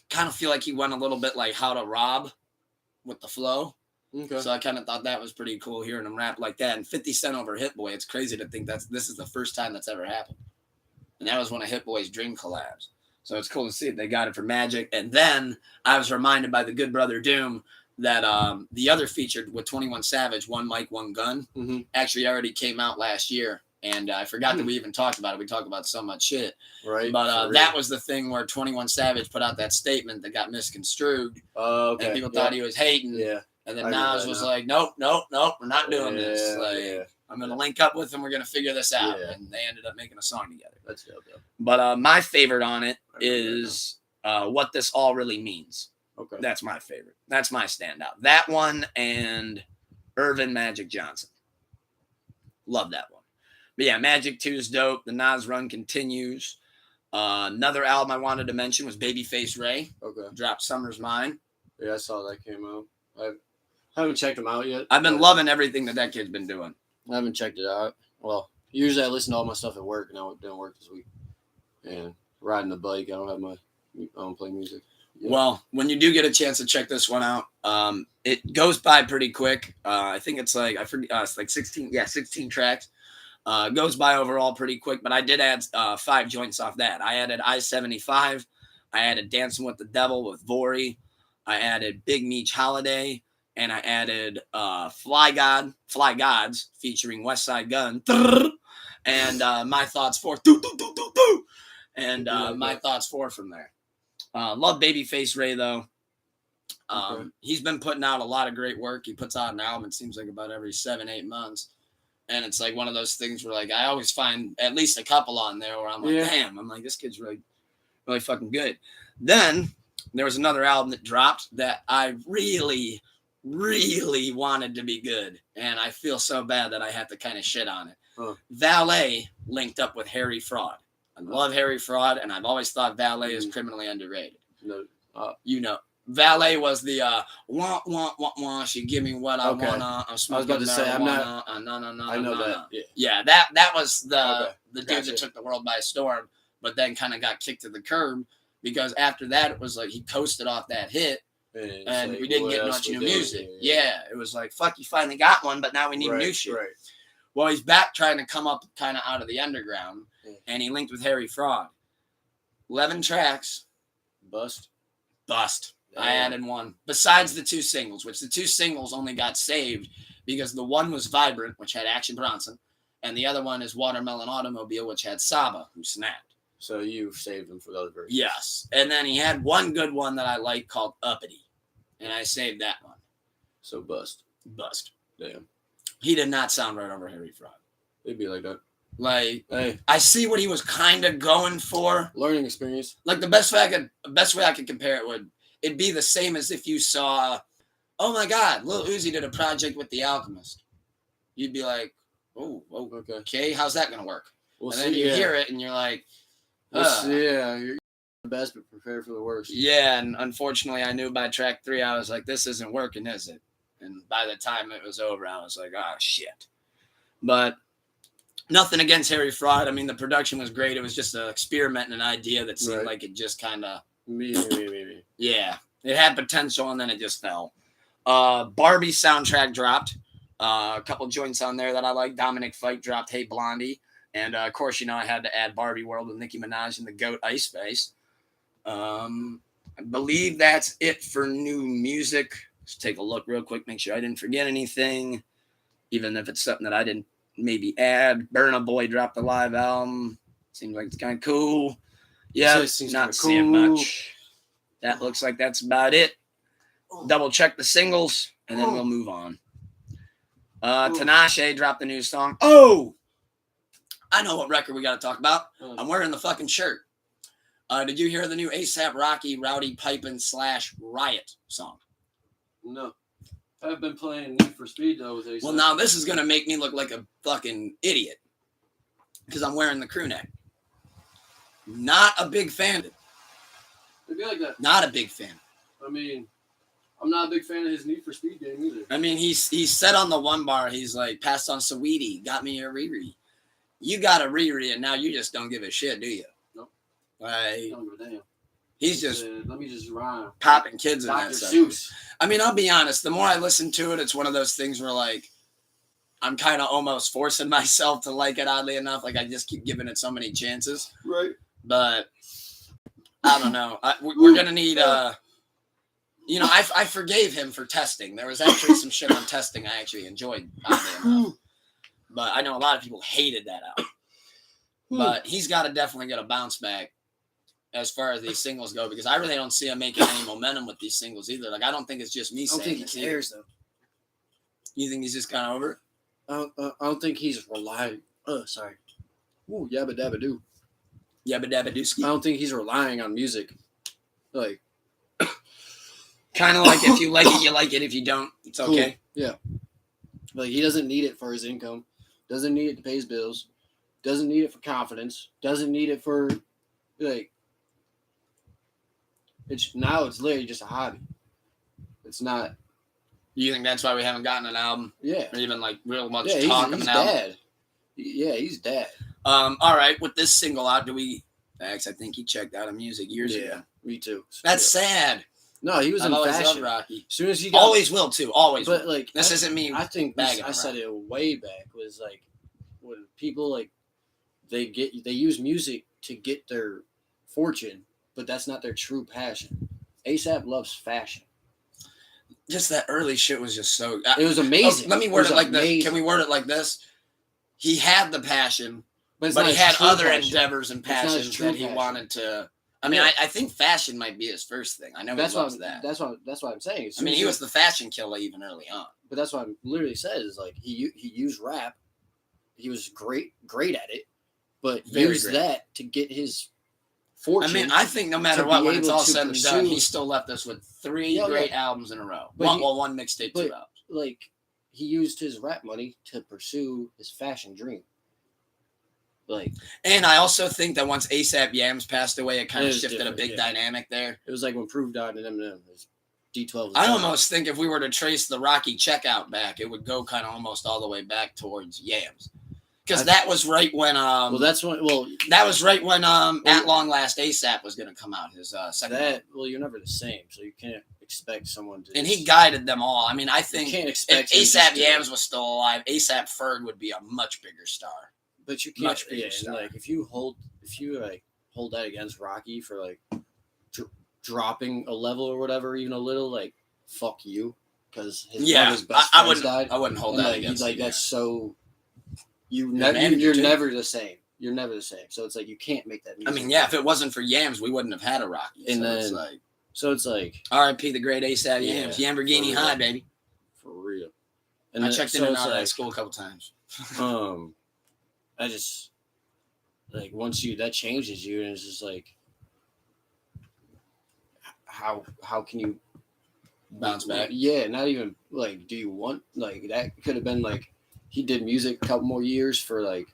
A: Kind of feel like he went a little bit like How to Rob with the flow.
B: Okay.
A: So I kind of thought that was pretty cool hearing him rap like that. And 50 Cent over Hit Boy, it's crazy to think this is the first time that's ever happened. And that was one of Hit Boy's dream collabs. So it's cool to see it. They got it for Magic. And then I was reminded by the good brother Doom that the other featured with 21 Savage, One Mic, One Gun, actually already came out last year. And I forgot that we even talked about it. We talked about so much shit.
B: Right.
A: But that was the thing where 21 Savage put out that statement that got misconstrued.
B: Okay.
A: And people thought he was hating.
B: Yeah.
A: And then Nas was like, nope, we're not doing this. Like, I'm going to link up with him. We're going to figure this out. Yeah. And they ended up making a song together.
B: That's dope, though.
A: But my favorite on it is What This All Really Means.
B: Okay.
A: That's my favorite. That's my standout. That one and Irvin Magic Johnson. Love that one. But yeah, Magic 2 is dope. The Nas run continues. Another album I wanted to mention was Babyface Ray.
B: Okay.
A: Dropped Summer's Mine.
B: Yeah, I saw that came out. I haven't checked them out yet.
A: I've been loving everything that kid's been doing.
B: I haven't checked it out. Well, usually I listen to all my stuff at work, and I didn't work this week. And riding the bike, I don't play music. Yeah.
A: Well, when you do get a chance to check this one out, it goes by pretty quick. I think it's like, I forget, it's like 16, 16 tracks. Goes by overall pretty quick, but I did add 5 joints off that. I added I-75. I added Dancing with the Devil with Vori. I added Big Meech Holiday. And I added Fly Gods featuring West Side Gun. And My Thoughts 4. And My Thoughts 4 from there. Love Babyface Ray, though. He's been putting out a lot of great work. He puts out an album, it seems like about every 7-8 months. And it's like one of those things where, like, I always find at least a couple on there where I'm like, damn, I'm like, this kid's really, really fucking good. Then there was another album that dropped that I really, really wanted to be good. And I feel so bad that I had to kind of shit on it. Valet linked up with Harry Fraud. I love Harry Fraud, and I've always thought Valet is criminally underrated. No, Valet was the wah, she give me what I wanna. I'm smoking
B: I was about to say, I'm not.
A: No.
B: I know that.
A: Yeah, that was the dude
B: Gotcha.
A: that took the world by storm, but then kind of got kicked to the curb because after that it was like he coasted off that hit, and
B: like,
A: we didn't get much new music. Yeah, it was like fuck, you finally got one, but now we need new shit. Right. Well, he's back trying to come up kind of out of the underground, and he linked with Harry Fraud. 11 tracks. Bust. I added one. Besides the 2 singles, which the 2 singles only got saved because the one was Vibrant, which had Action Bronson, and the other one is Watermelon Automobile, which had Saba, who snapped.
B: So you saved them for the other versions.
A: Yes. And then he had one good one that I like called Uppity, and I saved that one.
B: So Bust. Damn.
A: He did not sound right over Harry Fraud.
B: It'd be like that.
A: Like, I see what he was kind of going for.
B: Learning experience.
A: Like the best way I could compare it it'd be the same as if you saw, oh my God, Lil Uzi did a project with The Alchemist. You'd be like, oh, okay, how's that gonna work? And then you hear it and you're like,
B: you're the best, but prepare for the worst.
A: Yeah, and unfortunately, I knew by track 3, I was like, this isn't working, is it? And by the time it was over, I was like, oh shit. But nothing against Harry Fraud. I mean, the production was great. It was just an experiment and an idea that seemed like it just kind of...
B: Maybe.
A: Yeah. It had potential, and then it just fell. Barbie soundtrack dropped. A couple joints on there that I like. Dominic Fike dropped Hey Blondie. And, of course, I had to add Barbie World with Nicki Minaj and the GOAT Ice Spice. I believe that's it for new music. Let's take a look real quick, make sure I didn't forget anything, even if it's something that I didn't maybe add. Burna Boy dropped a live album. Seems like it's kind of cool. Yeah, not seeing much. That looks like that's about it. Double check the singles, and then we'll move on. Tinashe dropped the new song. Oh! I know what record we got to talk about. I'm wearing the fucking shirt. Did you hear the new A$AP Rocky Rowdy Pipin' / Riot song?
B: No. I've been playing Need for Speed, though, with A$AP.
A: Well, now this is going to make me look like a fucking idiot because I'm wearing the crew neck. Not a big fan of it.
B: It'd be like that.
A: Not a big fan.
B: I mean, I'm not a big fan of his Need for Speed game either.
A: I mean, he said on the one bar, he's like, passed on Saweetie, got me a Riri. You got a Riri, and now you just don't give a shit, do you?
B: Nope.
A: Like,
B: I don't give a damn.
A: He's just
B: let me just rhyme.
A: Popping kids in
B: Dr.
A: that stuff.
B: Seuss.
A: I mean, I'll be honest. The more I listen to it, it's one of those things where, like, I'm kind of almost forcing myself to like it, oddly enough. Like, I just keep giving it so many chances.
B: Right.
A: But I don't know. We're going to need, I forgave him for testing. There was actually some shit on testing I actually enjoyed, oddly enough. But I know a lot of people hated that out. But he's got to definitely get a bounce back as far as these singles go, because I really don't see him making any momentum with these singles either. Like, I don't think it's just me saying
B: I don't think he cares, though.
A: You think he's just kind of over it?
B: I don't think he's relying. Sorry. Ooh, yabba dabba doo.
A: Yabba dabba dooski.
B: I don't think he's relying on music. Like,
A: kind of like if you like it, you like it. If you don't, it's okay.
B: Cool. Yeah. Like, he doesn't need it for his income. Doesn't need it to pay his bills. Doesn't need it for confidence. Doesn't need it for, like, it's literally just a hobby. It's not.
A: You think that's why we haven't gotten an album?
B: Yeah.
A: Or even like real much
B: talk
A: of an
B: album?
A: album?
B: Yeah, he's dead.
A: All right. With this single out, I think he checked out of music years ago.
B: Me too.
A: That's sad.
B: No, he was
A: I've
B: in
A: always
B: fashion.
A: loved Rocky.
B: As soon as he got,
A: always will too. Always.
B: but
A: will.
B: like
A: this isn't me.
B: I think
A: bagging
B: I
A: on
B: said
A: Rocky.
B: it way back was like when people like they use music to get their fortune, but that's not their true passion. ASAP loves fashion.
A: Just that early shit was just so.
B: It was amazing.
A: Let me word it like this. Can we word it like this? He had the passion, but he had other endeavors and passions that he wanted to. I mean, I think fashion might be his first thing. I know he loves that.
B: That's what I'm saying.
A: I mean, he was the fashion killer even early on.
B: But that's what I'm literally said is like he used rap. He was great at it, but used that to get his fortune.
A: I mean, I think no matter what, when it's all said and done, he still left us with 3 great albums in a row. One mixtape, 2 albums.
B: Like, he used his rap money to pursue his fashion dream. Like,
A: and I also think that once ASAP Yams passed away, it kind of shifted a big dynamic there.
B: It was like when Proof died and Eminem. D12.
A: I almost think if we were to trace the Rocky checkout back, it would go kind of almost all the way back towards Yams. Because that was right when that was right when At Long Last ASAP was going to come out, his second album.
B: Well, you're never the same, so you can't expect someone to.
A: And he guided them all. I mean, I think
B: if
A: ASAP Yams was still alive, ASAP Ferg would be a much bigger star.
B: But you can't. Like if you hold that against Rocky for like dropping a level or whatever, even a little, like fuck you, because his brother's best friend died.
A: I wouldn't hold that against him.
B: That's so. You're never the same. You're never the same. So it's like you can't make that music.
A: I mean, yeah, if it wasn't for Yams, we wouldn't have had a Rocky.
B: So it's like
A: R.I.P. the great ASAP Yams. Lamborghini High, baby.
B: For real.
A: And I checked in and out of that school a couple times.
B: I just like once that changes you, and it's just like how can you
A: bounce back?
B: Yeah, not even like do you want like that could have been like he did music a couple more years for like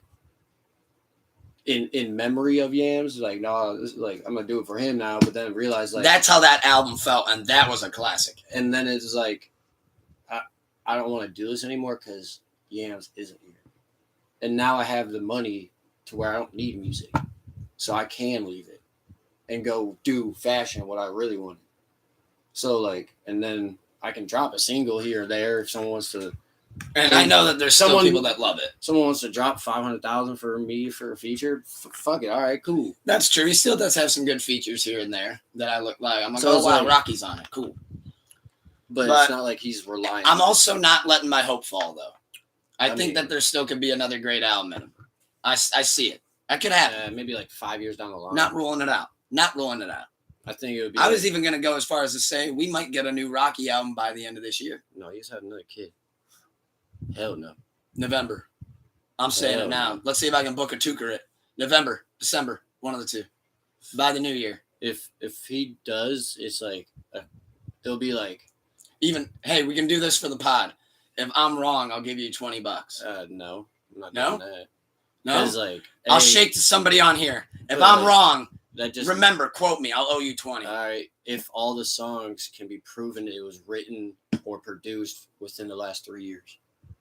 B: in memory of Yams, like no, this is like I'm gonna do it for him now, but then realize like
A: that's how that album felt, and that was a classic.
B: And then it's like I don't want to do this anymore because Yams isn't here. And now I have the money to where I don't need music. So I can leave it and go do fashion, what I really wanted. So, like, and then I can drop a single here or there if someone wants to.
A: And I know that there's still people that love it.
B: Someone wants to drop $500,000 for me for a feature. Fuck it. All right, cool.
A: That's true. He still does have some good features here and there that I look like. I'm like, oh, wow, Rocky's on it. Cool.
B: But it's not like he's relying.
A: I'm also not letting my hope fall, though. I think that there still could be another great album in him. I see it. That could happen.
B: Maybe like 5 years down the line.
A: Not ruling it out.
B: I think it would be.
A: I was even going to go as far as to say we might get a new Rocky album by the end of this year.
B: No, he's had another kid. Hell no.
A: November. I'm saying it now. Let's see if I can book a tuker it. November, December, one of the two. By the new year.
B: If he does, it's like it'll be like
A: even hey, we can do this for the pod. If I'm wrong, I'll give you $20.
B: No, I'm not doing that.
A: No,
B: like
A: I'll shake to somebody on here. If I'm wrong,
B: that just
A: remember, quote me. I'll owe you 20.
B: All right. If all the songs can be proven it was written or produced within the last 3 years,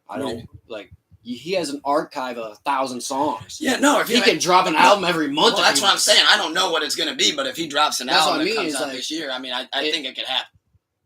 B: I don't like. He has an archive of 1,000 songs.
A: Yeah, no. If
B: he can drop an album every month,
A: well, that's what I'm saying. I don't know what it's going to be, but if he drops an album that comes out this year, I mean, I think it could happen.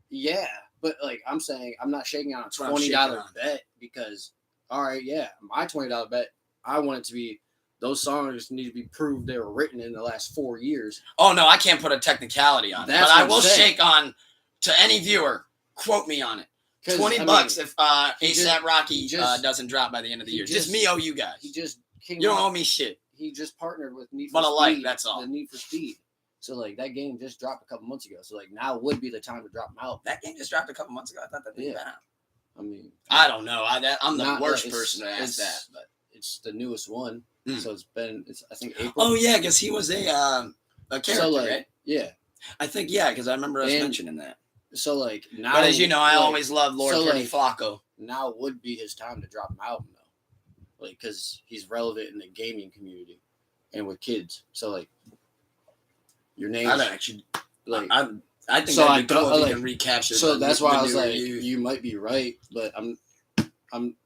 B: Yeah. But like I'm saying, I'm not shaking on a $20 bet because, all right, yeah, my $20 bet, I want it to be those songs need to be proved they were written in the last 4 years.
A: Oh no, I can't put a technicality on it, but I will shake on to any viewer. Quote me on it. $20 if ASAP Rocky doesn't drop by the end of the year. Just me owe you guys. You don't owe me shit.
B: He just partnered with Need for Speed.
A: Like that's all.
B: The Need for Speed. So, like, that game just dropped a couple months ago. So, like, now would be the time to drop them out.
A: That game just dropped a couple months ago. I thought that thing been out.
B: I mean,
A: I don't know. I'm the worst person to ask that. But
B: it's the newest one. So, I think, April.
A: Oh, yeah, because he was a character, right?
B: Yeah.
A: I think, because I remember us mentioning that.
B: So, like, now.
A: But as you know, I always loved Lord Pretty Flacco.
B: Now would be his time to drop an album, though. Like, because he's relevant in the gaming community and with kids. So, like, your name.
A: I actually like. I think so. I can recapture.
B: So that's why I was like, you might be right, but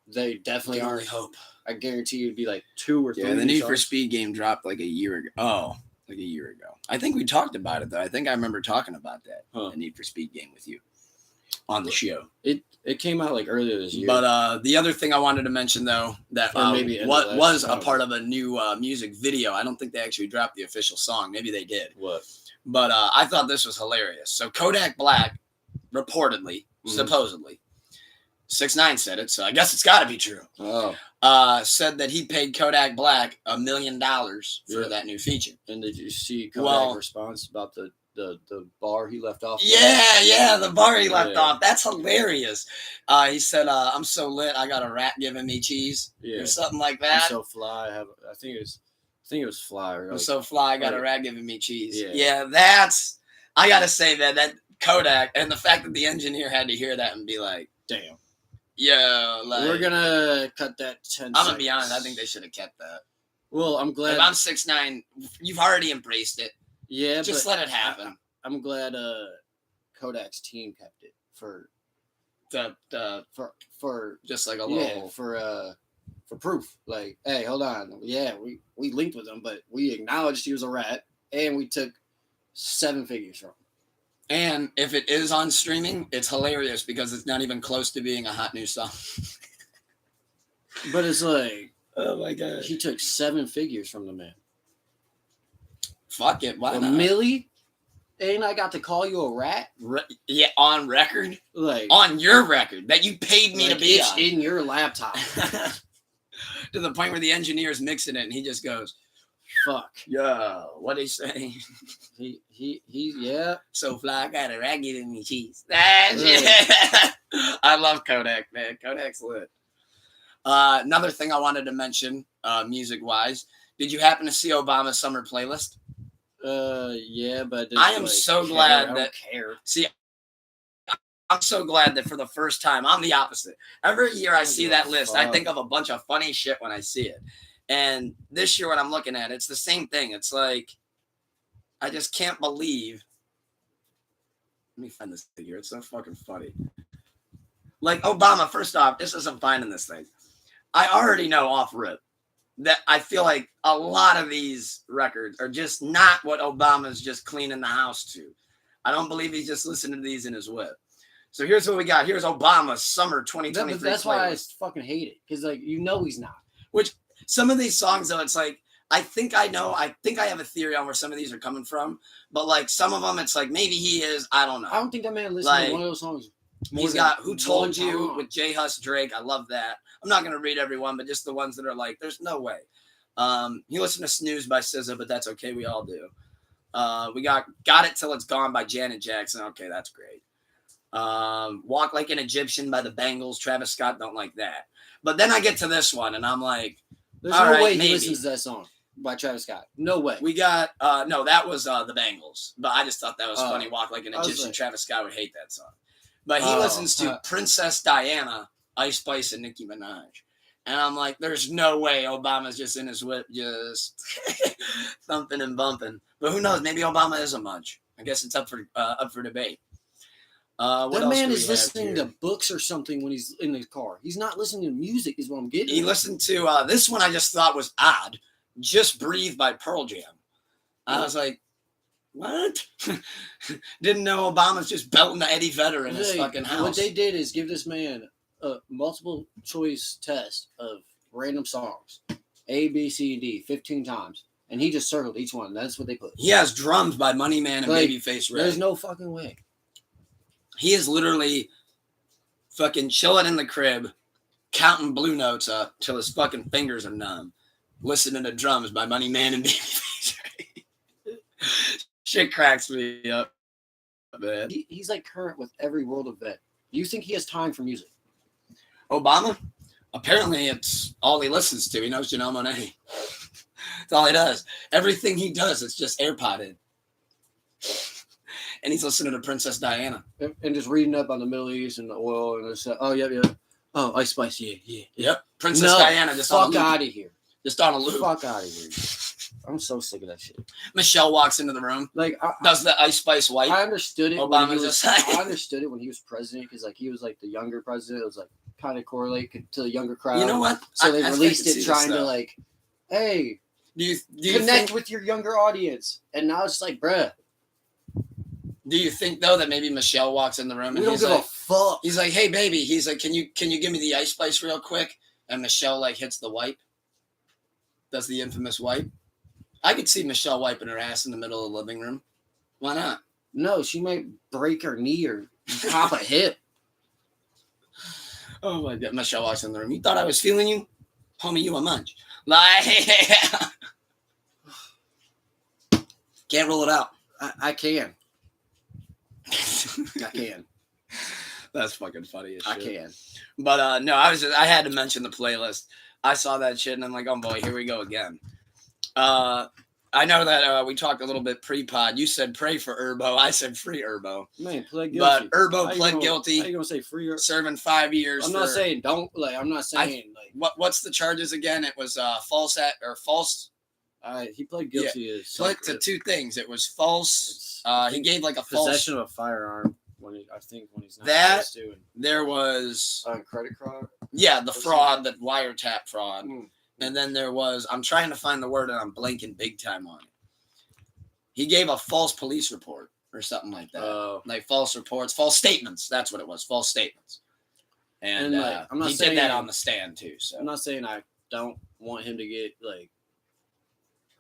B: They definitely aren't.
A: Hope.
B: I guarantee you, it'd be like 2 or 3.
A: Yeah, the Need for Speed game dropped like a year ago. Oh, like a year ago. I think we talked about it though. I think I remember talking about that a Need for Speed game with you on the show.
B: It came out like earlier this year.
A: But the other thing I wanted to mention though that what was a part of a new music video. I don't think they actually dropped the official song. Maybe they did.
B: What?
A: But I thought this was hilarious. So Kodak Black, reportedly, supposedly, 6ix9ine said it, so I guess it's got to be true. Said that he paid Kodak Black $1 million for that new feature.
B: And did you see Kodak's response about the bar he left off?
A: Yeah, the bar he left off. That's hilarious. He said, "I'm so lit, I got a rat giving me cheese," or something like that.
B: I'm so fly. I think it was fly. Or
A: I'm so fly, I got a rat giving me cheese. Yeah, I gotta say that Kodak and the fact that the engineer had to hear that and be like,
B: "Damn,
A: yeah, like,
B: we're gonna cut that 10
A: I'm gonna be honest. I think they should have kept that.
B: Well, I'm glad.
A: If I'm 6ix9ine, you've already embraced it.
B: Yeah,
A: just let it happen.
B: I'm glad Kodak's team kept it for
A: just like a little
B: for proof. Like, hey, hold on. Yeah, we linked with him, but we acknowledged he was a rat, and we took 7 figures from him.
A: And if it is on streaming, it's hilarious because it's not even close to being a hot new song.
B: But it's like,
A: oh my god,
B: he took 7 figures from the man.
A: Fuck it, why not?
B: Millie, ain't I got to call you a rat?
A: Yeah, on record,
B: like
A: on your record that you paid me to be
B: it's
A: on.
B: in your laptop.
A: To the point where the engineer's mixing it and he just goes,
B: "Fuck,
A: yeah, what he say?"
B: He yeah.
A: So fly, I got a rat giving me cheese. I love Kodak, man. Kodak's lit. Another thing I wanted to mention, music-wise, did you happen to see Obama's summer playlist?
B: Yeah, but
A: I am so glad that.
B: I don't care.
A: See, I'm so glad that for the first time, I'm the opposite. Every year I see that list, I think of a bunch of funny shit when I see it. And this year when I'm looking at it, it's the same thing. It's like, I just can't believe. Let me find this figure. It's so fucking funny. Like, Obama, first off, this isn't finding this thing. I already know off rip that I feel like a lot of these records are just not what Obama's just cleaning the house to. I don't believe he's just listening to these in his whip. So here's what we got. Here's Obama's summer 2023.
B: That's why I fucking hate it. Because, like, you know he's not.
A: Which, some of these songs, though, it's like, I think I have a theory on where some of these are coming from. But, like, some of them, it's like, maybe he is. I don't know.
B: I don't think that man listens to one of those songs.
A: He's got Who Told You with J Hus Drake. I love that. I'm not going to read every one, but just the ones that are like, there's no way. He listened to Snooze by SZA, but that's okay. We all do. We got It Till It's Gone by Janet Jackson. Okay, that's great. Walk Like an Egyptian by the Bangles. Travis Scott, don't like that. But then I get to this one, and I'm like,
B: there's no way he listens to that song by Travis Scott. No way.
A: We got, no, that was the Bangles. But I just thought that was funny. Walk Like an Egyptian. Like, Travis Scott would hate that song. But he listens to Princess Diana, Ice Spice, and Nicki Minaj. And I'm like, there's no way Obama's just in his whip, just thumping and bumping. But who knows? Maybe Obama is a munch. I guess it's up for debate.
B: That man is listening to books or something when he's in his car. He's not listening to music, is what I'm getting.
A: He listened to this one. I just thought was odd. Just Breathe by Pearl Jam. I was like, what? Didn't know Obama's just belting the Eddie Vedder in his fucking house.
B: What they did is give this man a multiple choice test of random songs, A, B, C, D, 15 times, and he just circled each one. That's what they put.
A: He has Drums by Money Man and Babyface Ray.
B: There's no fucking way.
A: He is literally fucking chilling in the crib, counting blue notes up till his fucking fingers are numb, listening to Drums by Money Man and Babyface Ray. Shit cracks me up, man.
B: He's like current with every world event. Do you think he has time for music?
A: Obama? Apparently, it's all he listens to. He knows Janelle Monáe. That's all he does. Everything he does, it's just AirPodded. And he's listening to Princess Diana.
B: And just reading up on the Middle East and the oil and this. Oh, yeah. Oh, Ice Spice, yeah.
A: Yep. Princess Diana just on a loop.
B: Fuck out of here.
A: Just on a loop.
B: Fuck out of here. I'm so sick of that shit.
A: Michelle walks into the room.
B: Like,
A: does the Ice Spice wipe?
B: I understood it.
A: I
B: understood it when he was president because, like, he was like the younger president. It was like kind of correlate to the younger crowd.
A: You know what?
B: So they released it trying to like, hey,
A: Do you
B: Connect
A: think,
B: with your younger audience. And now it's like, bruh,
A: do you think though that maybe Michelle walks in the room
B: we
A: and
B: don't
A: he's
B: give
A: like,
B: a fuck.
A: he's like, hey baby, he's like, can you give me the ice spice real quick? And Michelle like hits the wipe, does the infamous wipe. I could see Michelle wiping her ass in the middle of the living room. Why not?
B: No, she might break her knee or pop a hip.
A: Oh my god, Michelle walks in the room. You thought I was feeling you? Homie, you a munch. Like, can't rule it out.
B: I can. I can.
A: That's fucking funny as shit.
B: I can.
A: But no, I had to mention the playlist. I saw that shit and I'm like, oh boy, here we go again. I know that we talked a little bit pre-pod. You said pray for Herbo. I said free Herbo.
B: Man, pled guilty.
A: But Herbo pled guilty.
B: How you gonna say free Herbo?
A: Serving 5 years.
B: I'm not saying don't. Like, I'm not saying like.
A: What's the charges again? It was false.
B: He pled guilty
A: To 2 things. It was false. He gave like a
B: possession
A: false
B: of a firearm when he's not
A: that
B: supposed to.
A: there was
B: Credit card.
A: Yeah, the fraud, the wiretap fraud.
B: Mm.
A: And then there was, I'm trying to find the word and I'm blanking big time on it. He gave a false police report or something like that. Like false reports, false statements. That's what it was, false statements. And
B: like, I'm not
A: he
B: saying,
A: did that on the stand too. So
B: I'm not saying I don't want him to get like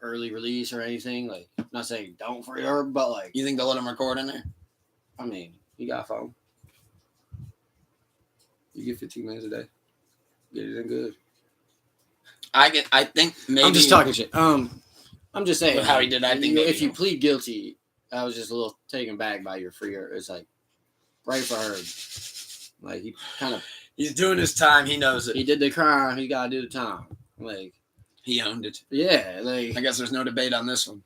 B: early release or anything. Like, I'm not saying don't for her, but like,
A: you think they'll let him record in there?
B: I mean, he got a phone.
A: You get 15 minutes a day. Get it in good. I think maybe.
B: I'm just talking shit. I'm just saying
A: how he did. I think
B: if you plead guilty, I was just a little taken back by your free. It's like right for her. Like
A: he's doing his time. He knows it.
B: He did the crime. He got to do the time. Like
A: he owned it.
B: Yeah. Like
A: I guess there's no debate on this one.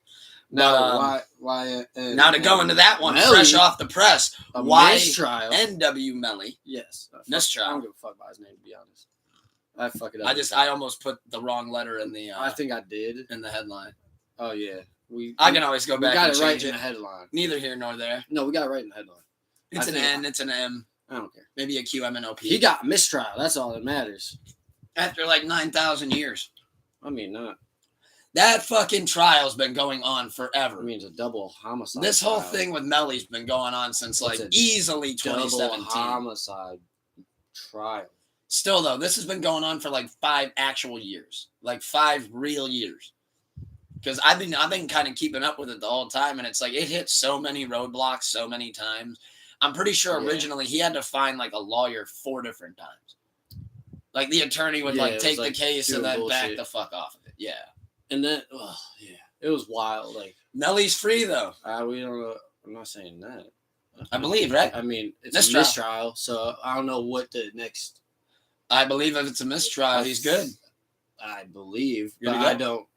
B: Now, why?
A: Now to go into that one,
B: Melly,
A: fresh off the press.
B: Mistrial.
A: YNW Melly.
B: Yes.
A: Mistrial.
B: I don't give a fuck about his name, to be honest. I fuck it up.
A: I almost put the wrong letter in the.
B: I think I did
A: in the headline.
B: Oh yeah,
A: I can always go back.
B: We got
A: and
B: it right
A: change
B: in the headline.
A: Neither here nor there.
B: No, we got it right in the headline.
A: It's an N. It's an M.
B: I don't care.
A: Maybe a Q, M, and O, P.
B: He got mistrial. That's all that matters.
A: After like 9,000 years.
B: I mean, not.
A: That fucking trial's been going on forever.
B: I mean, it's a double homicide.
A: This whole thing with Melly's been going on since like easily 2017.
B: Double homicide trial.
A: Still though, this has been going on for like 5 actual years, like 5 real years. Because I've been kind of keeping up with it the whole time, and it's like it hit so many roadblocks so many times. I'm pretty sure originally he had to find like a lawyer 4 different times. Like the attorney would like take the case and then back the fuck off of it. Yeah.
B: And then, it was wild. Like
A: Melly's free though.
B: We don't know. I'm not saying that.
A: I believe, right?
B: I mean, it's a mistrial, so I don't know what the next.
A: I believe if it's a mistrial, he's good.
B: I believe, but I don't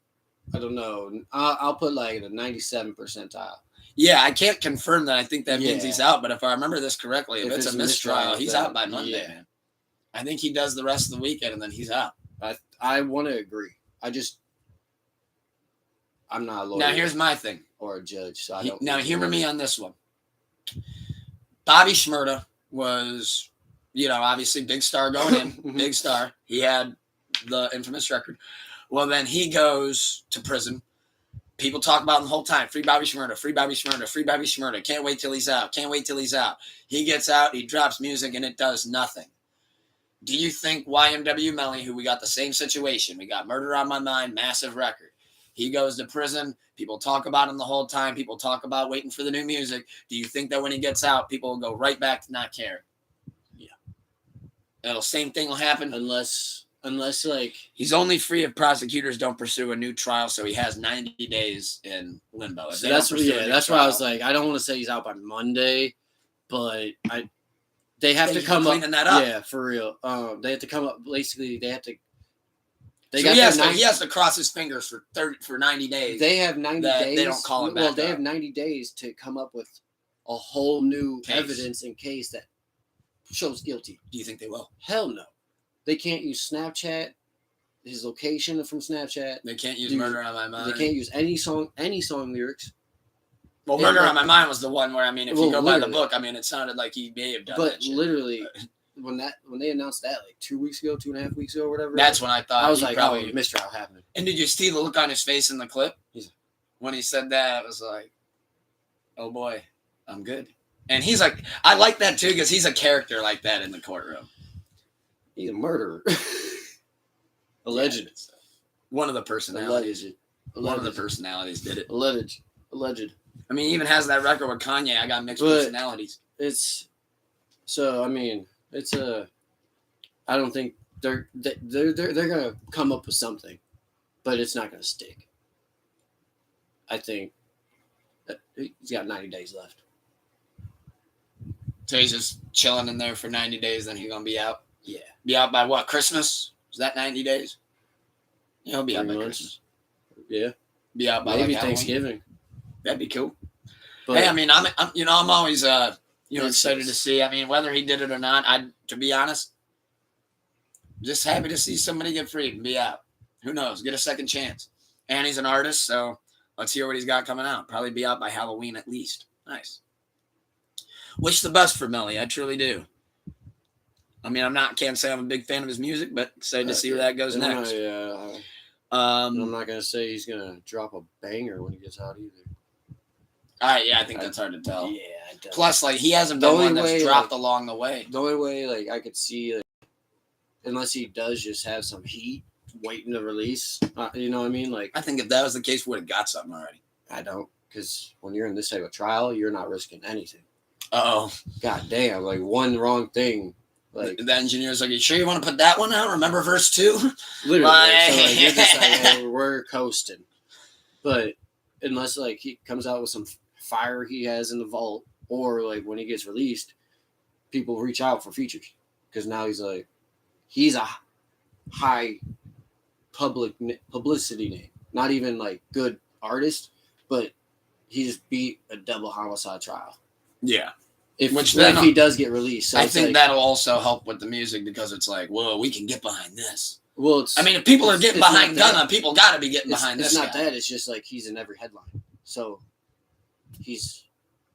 B: know. I'll put like the 97 percentile.
A: Yeah, I can't confirm that. I think that means he's out. But if I remember this correctly, if it's a mistrial, he's out by Monday, man. I think he does the rest of the weekend, and then he's out.
B: I want to agree. I'm not a lawyer.
A: Now, here's my thing.
B: Or a judge, so I don't.
A: Now, hear me on this one. Bobby Shmurda was, obviously big star going in. Big star. He had the infamous record. Well, then he goes to prison. People talk about him the whole time. Free Bobby Shmurda, free Bobby Shmurda, free Bobby Shmurda. Can't wait till he's out. Can't wait till he's out. He gets out. He drops music, and it does nothing. Do you think YNW Melly, who we got the same situation, we got Murder on My Mind, massive record. He goes to prison. People talk about him the whole time. People talk about waiting for the new music. Do you think that when he gets out, people will go right back to not caring? Yeah. Same thing will happen.
B: Unless like
A: he's only free if prosecutors don't pursue a new trial, so he has 90 days in limbo.
B: So that's why I was like, I don't want to say he's out by Monday, but they have to come up.
A: That up.
B: Yeah, for real. They have to come up. Basically, they have to.
A: He has to cross his fingers for 90 days.
B: They have 90 days.
A: They don't call him back.
B: Well, they have 90 days to come up with a whole new evidence in case that shows guilty.
A: Do you think they will?
B: Hell no. They can't use Snapchat, his location from Snapchat.
A: They can't use Murder on My Mind.
B: They can't use any song lyrics.
A: Well, Murder on My Mind was the one where, if you go by the book, it sounded like he may have done that shit.
B: Literally, when they announced that like 2.5 weeks ago, or whatever.
A: That's when I thought
B: I was like,
A: probably
B: Mistrial happening.
A: And did you see the look on his face in the clip? When he said that, it was like, oh boy, I'm good. And he's like, I like that too because he's a character like that in the courtroom.
B: He's a murderer. Alleged.
A: Yeah, one of the personalities.
B: Alleged.
A: One of the personalities did it.
B: Alleged.
A: I mean, he even has that record with Kanye. I got mixed personalities.
B: I don't think they're gonna come up with something, but it's not gonna stick. I think that he's got 90 days left.
A: So he's just chilling in there for 90 days, then he's gonna be out.
B: Yeah.
A: Be out by what? Christmas? Is that 90 days? Yeah, he'll be out by Christmas.
B: Yeah.
A: Be out by
B: maybe
A: like
B: Thanksgiving.
A: That'd be cool.
B: But,
A: hey, I mean, I'm always excited to see. I mean, whether he did it or not, to be honest, just happy to see somebody get freed and be out. Who knows? Get a second chance. And he's an artist, so let's hear what he's got coming out. Probably be out by Halloween at least. Nice. Wish the best for Melly. I truly do. I mean, can't say I'm a big fan of his music, but excited to see where that goes next. I'm
B: not gonna say he's gonna drop a banger when he gets out either.
A: I think that's hard to tell.
B: Yeah.
A: Plus, like, he hasn't been one that's dropped along the way.
B: The only way, like, I could see, like, unless he does just have some heat waiting to release, you know what I mean? Like,
A: I think if that was the case, we would have got something already.
B: I don't, because when you're in this type of trial, you're not risking anything.
A: Uh-oh.
B: God damn, like, one wrong thing. Like,
A: the engineer's like, you sure you want to put that one out? Remember verse 2?
B: Literally. So, you're just like, hey, we're coasting. But unless, like, he comes out with some fire he has in the vault, or, like, when he gets released, people reach out for features. Because now he's a high publicity name. Not even, like, good artist, but he just beat a double homicide trial.
A: Yeah.
B: If he does get released. So
A: I think that'll also help with the music because it's like, whoa, we can get behind this.
B: Well,
A: if people are getting behind Gunna, people got to be getting behind this guy.
B: It's not that. It's just like he's in every headline. So he's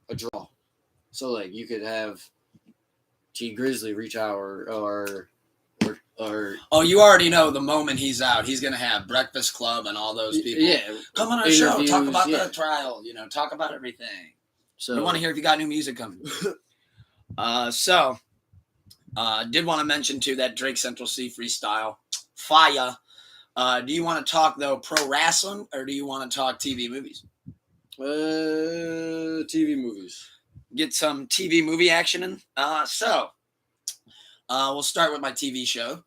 B: a draw. So, like, you could have T Grizzly reach out or
A: oh, you already know the moment he's out, he's going to have Breakfast Club and all those people.
B: Yeah.
A: Come on our show, talk about the trial, talk about everything.
B: So
A: we want to hear if you got new music coming. Did want to mention, too, that Drake Central C freestyle. Fire. Do you want to talk, though, pro wrestling, or do you want to talk TV movies?
B: TV movies.
A: Get some TV movie action in. We'll start with my TV show.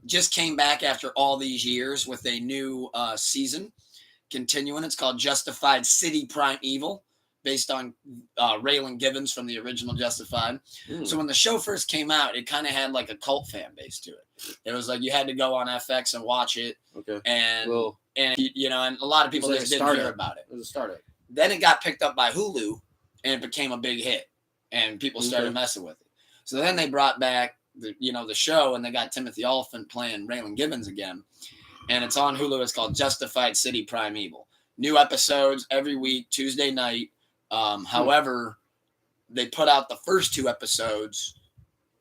A: Just came back after all these years with a new season. Continuing. It's called Justified City Prime Evil, based on Raylan Givens from the original Justified. So when the show first came out, it kind of had like a cult fan base to it. It was like you had to go on FX and watch it.
B: Okay.
A: And a lot of people just didn't hear about it.
B: It was a startup.
A: Then it got picked up by Hulu, and it became a big hit, and people started messing with it. So then they brought back the show, and they got Timothy Olyphant playing Raylan Givens again, and it's on Hulu. It's called Justified City Prime Evil. New episodes every week, Tuesday night. However, they put out the first 2 episodes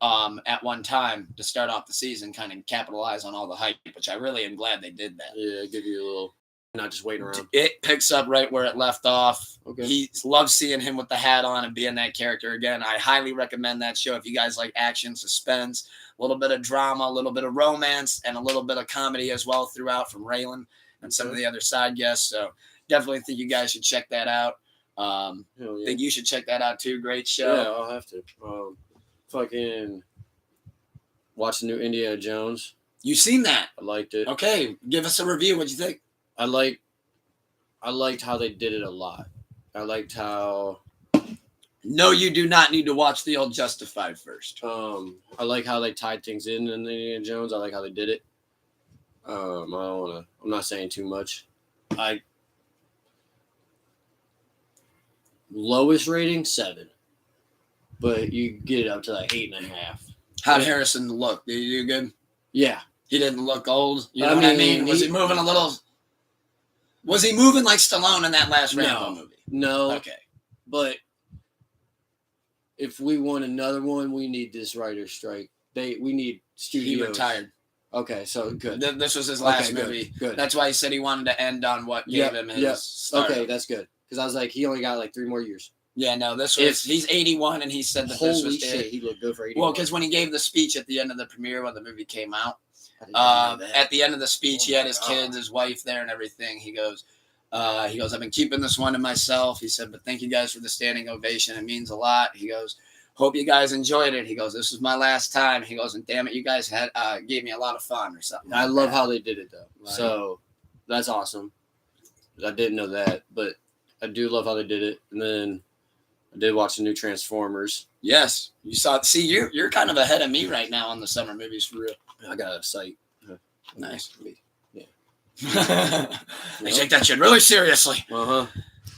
A: at one time to start off the season, kind of capitalize on all the hype, which I really am glad they did that.
B: Yeah, give you a little, not just waiting around.
A: It picks up right where it left off.
B: Okay.
A: He loves seeing him with the hat on and being that character again. I highly recommend that show if you guys like action, suspense, a little bit of drama, a little bit of romance, and a little bit of comedy as well throughout from Raylan and some of the other side guests. So definitely think you guys should check that out. Think you should check that out too. Great show.
B: Yeah, I'll have to. Fucking watch the new Indiana Jones.
A: You seen that?
B: I liked it.
A: Okay, give us a review. What'd you think?
B: I liked how they did it a lot. I liked how.
A: No, you do not need to watch the old Justified first.
B: I like how they tied things in Indiana Jones. I like how they did it. I'm not saying too much. Lowest rating 7, but you get it up to like 8.5.
A: How'd Harrison look? Did he do good?
B: Yeah,
A: he didn't look old. You know what I mean? Was he moving a little? Was he moving like Stallone in that last Rambo movie?
B: No.
A: Okay,
B: but if we want another one, we need this writer strike. We need studios.
A: He retired.
B: Okay, so good.
A: This was his last
B: Okay,
A: movie.
B: Good.
A: That's why he said he wanted to end on what gave him his stardom.
B: Okay, that's good. Because I was like, he only got like 3 more years.
A: Yeah, no, he's 81, and he said that this was
B: shit, he looked good for 81.
A: Well, because when he gave the speech at the end of the premiere when the movie came out,
B: I didn't know that.
A: at the end of the speech, he had his kids, his wife there, and everything. He goes, I've been keeping this one to myself. He said, but thank you guys for the standing ovation. It means a lot. He goes, hope you guys enjoyed it. He goes, this was my last time. He goes, and damn it, you guys gave me a lot of fun or something.
B: I love how they did it, though.
A: Right.
B: So that's awesome. I didn't know that, but I do love how they did it. And then I did watch the new Transformers.
A: Yes, you saw it. See, you're kind of ahead of me right now on the summer movies for real.
B: I got a site.
A: Nice.
B: Yeah.
A: They take that shit really seriously. You'll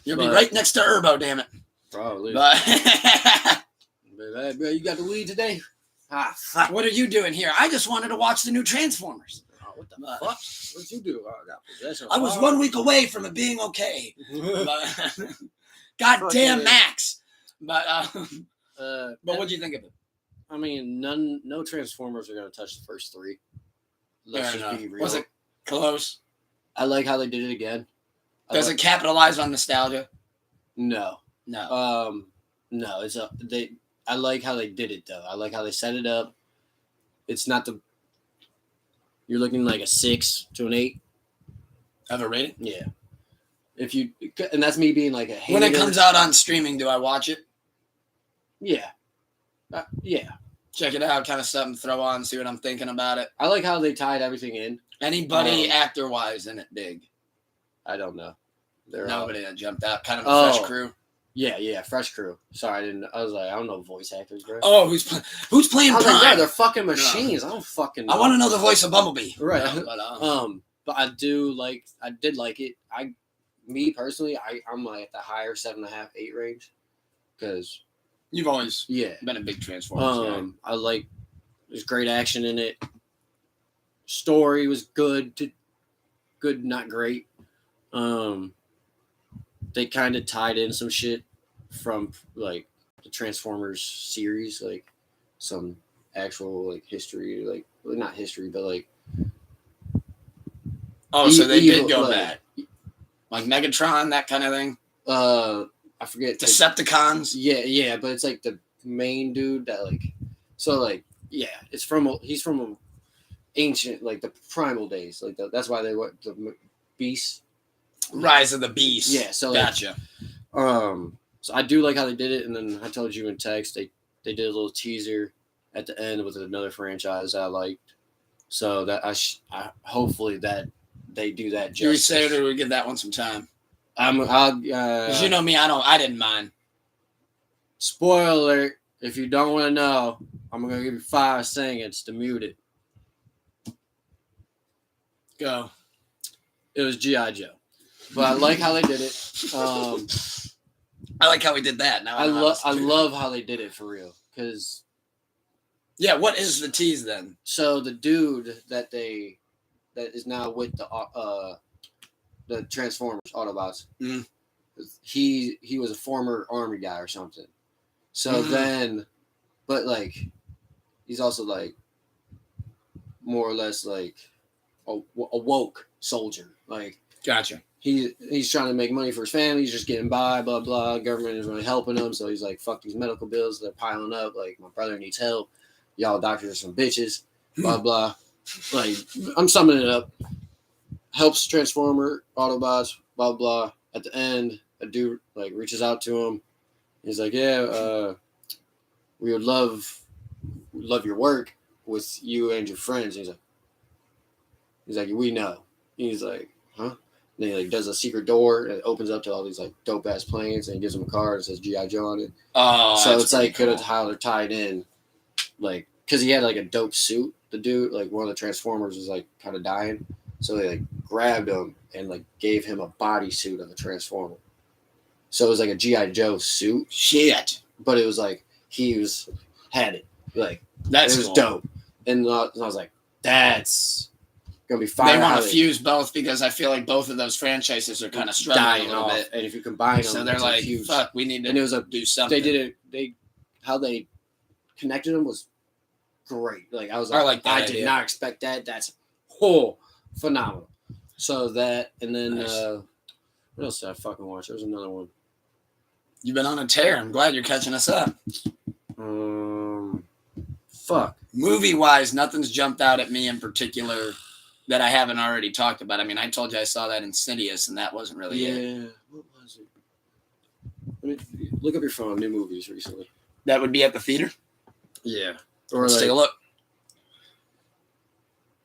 A: be right next to Herbo, damn it.
B: Probably.
A: But
B: bro, you got the weed today?
A: Fuck. What are you doing here? I just wanted to watch the new Transformers.
B: What the fuck? What'd you do? I got possession.
A: I was 1 week away from it being okay. But, God damn Max. But what'd you think of it?
B: I mean, no Transformers are gonna touch the first 3. Let's just be real.
A: Was it close?
B: I like how they did it again.
A: Does it capitalize on nostalgia?
B: No.
A: No.
B: No. I like how they did it though. I like how they set it up. It's not you're looking like a 6 to an 8.
A: Ever rated?
B: Yeah. And that's me being like a hater.
A: When it comes out on streaming, do I watch it?
B: Yeah. Yeah.
A: Check it out, kind of something to throw on, see what I'm thinking about it.
B: I like how they tied everything in.
A: Anybody actor-wise in it big?
B: I don't know.
A: Nobody that jumped out. Kind of a fresh crew.
B: Yeah, fresh crew. Sorry, I was like, I don't know voice actors, bro.
A: Oh, who's playing Prime?
B: Like, yeah, they're fucking machines. No. I don't fucking know.
A: I want to know the voice of Bumblebee.
B: Right. But I did like it. Me personally, I'm like at the higher 7.5, 8 range. Because
A: you've always been a big Transformers guy.
B: I like there's great action in it. Story was good, not great. They kind of tied in some shit from like the Transformers series, like some actual like history, like well, not history, but like
A: so they did go bad, like Megatron, that kind of thing.
B: I forget.
A: Decepticons.
B: Yeah, but it's like the main dude that like, so like he's from a ancient like the primal days, like that's why they went the Beast.
A: Rise of the Beast.
B: Yeah, so
A: gotcha.
B: So I do like how they did it, and then I told you in text they did a little teaser at the end with another franchise I liked. So that I hopefully that they do that.
A: Do we say it or do we give that one some time?
B: Because
A: you know me, I didn't mind.
B: Spoiler alert! If you don't want to know, I'm gonna give you 5 seconds to mute it.
A: Go.
B: It was G.I. Joe. But I like how they did it.
A: I like how we did that. Now
B: I love how they did it for real. Because
A: what is the tease then?
B: So the dude that is now with the Transformers Autobots, he was a former army guy or something. So then, but like, he's also like more or less like a woke soldier. Like,
A: gotcha.
B: He's trying to make money for his family. He's just getting by, blah, blah. Government is really helping him. So he's like, fuck these medical bills. They're piling up. Like, my brother needs help. Y'all doctors are some bitches. Blah, blah. Like, I'm summing it up. Helps Transformer, Autobots, blah, blah. At the end, a dude, like, reaches out to him. He's like, we would love your work with you and your friends. He's like, we know. He's like, huh? And he like does a secret door and it opens up to all these like dope ass planes and he gives him a card that says G.I. Joe on it.
A: Oh,
B: so it's like good at how they're tied in, like because he had like a dope suit. The dude, like one of the Transformers, was like kind of dying, so they like grabbed him and like gave him a bodysuit of a Transformer. So it was like a G.I. Joe suit.
A: Shit,
B: but it was like had it like
A: that's
B: it was dope. And I was like, that's gonna be fire.
A: They want to fuse both because I feel like both of those franchises are kind of struggling a little bit.
B: And if you combine them,
A: so they're like, "Fuck, we need to."
B: And it was
A: do something.
B: They did it. how they connected them was great. Like I was
A: I
B: like,
A: like that
B: I
A: idea.
B: did not expect that. That's phenomenal. So that, and then
A: Nice.
B: what else did I fucking watch? There was another one.
A: You've been on a tear. I'm glad you're catching us up.
B: Fuck.
A: Movie-wise, nothing's jumped out at me in particular that I haven't already talked about. I mean, I told you I saw that Insidious, and that wasn't really it.
B: What was it? Look up your phone. New movies recently.
A: That would be at the theater?
B: Yeah. Or
A: Let's take a look.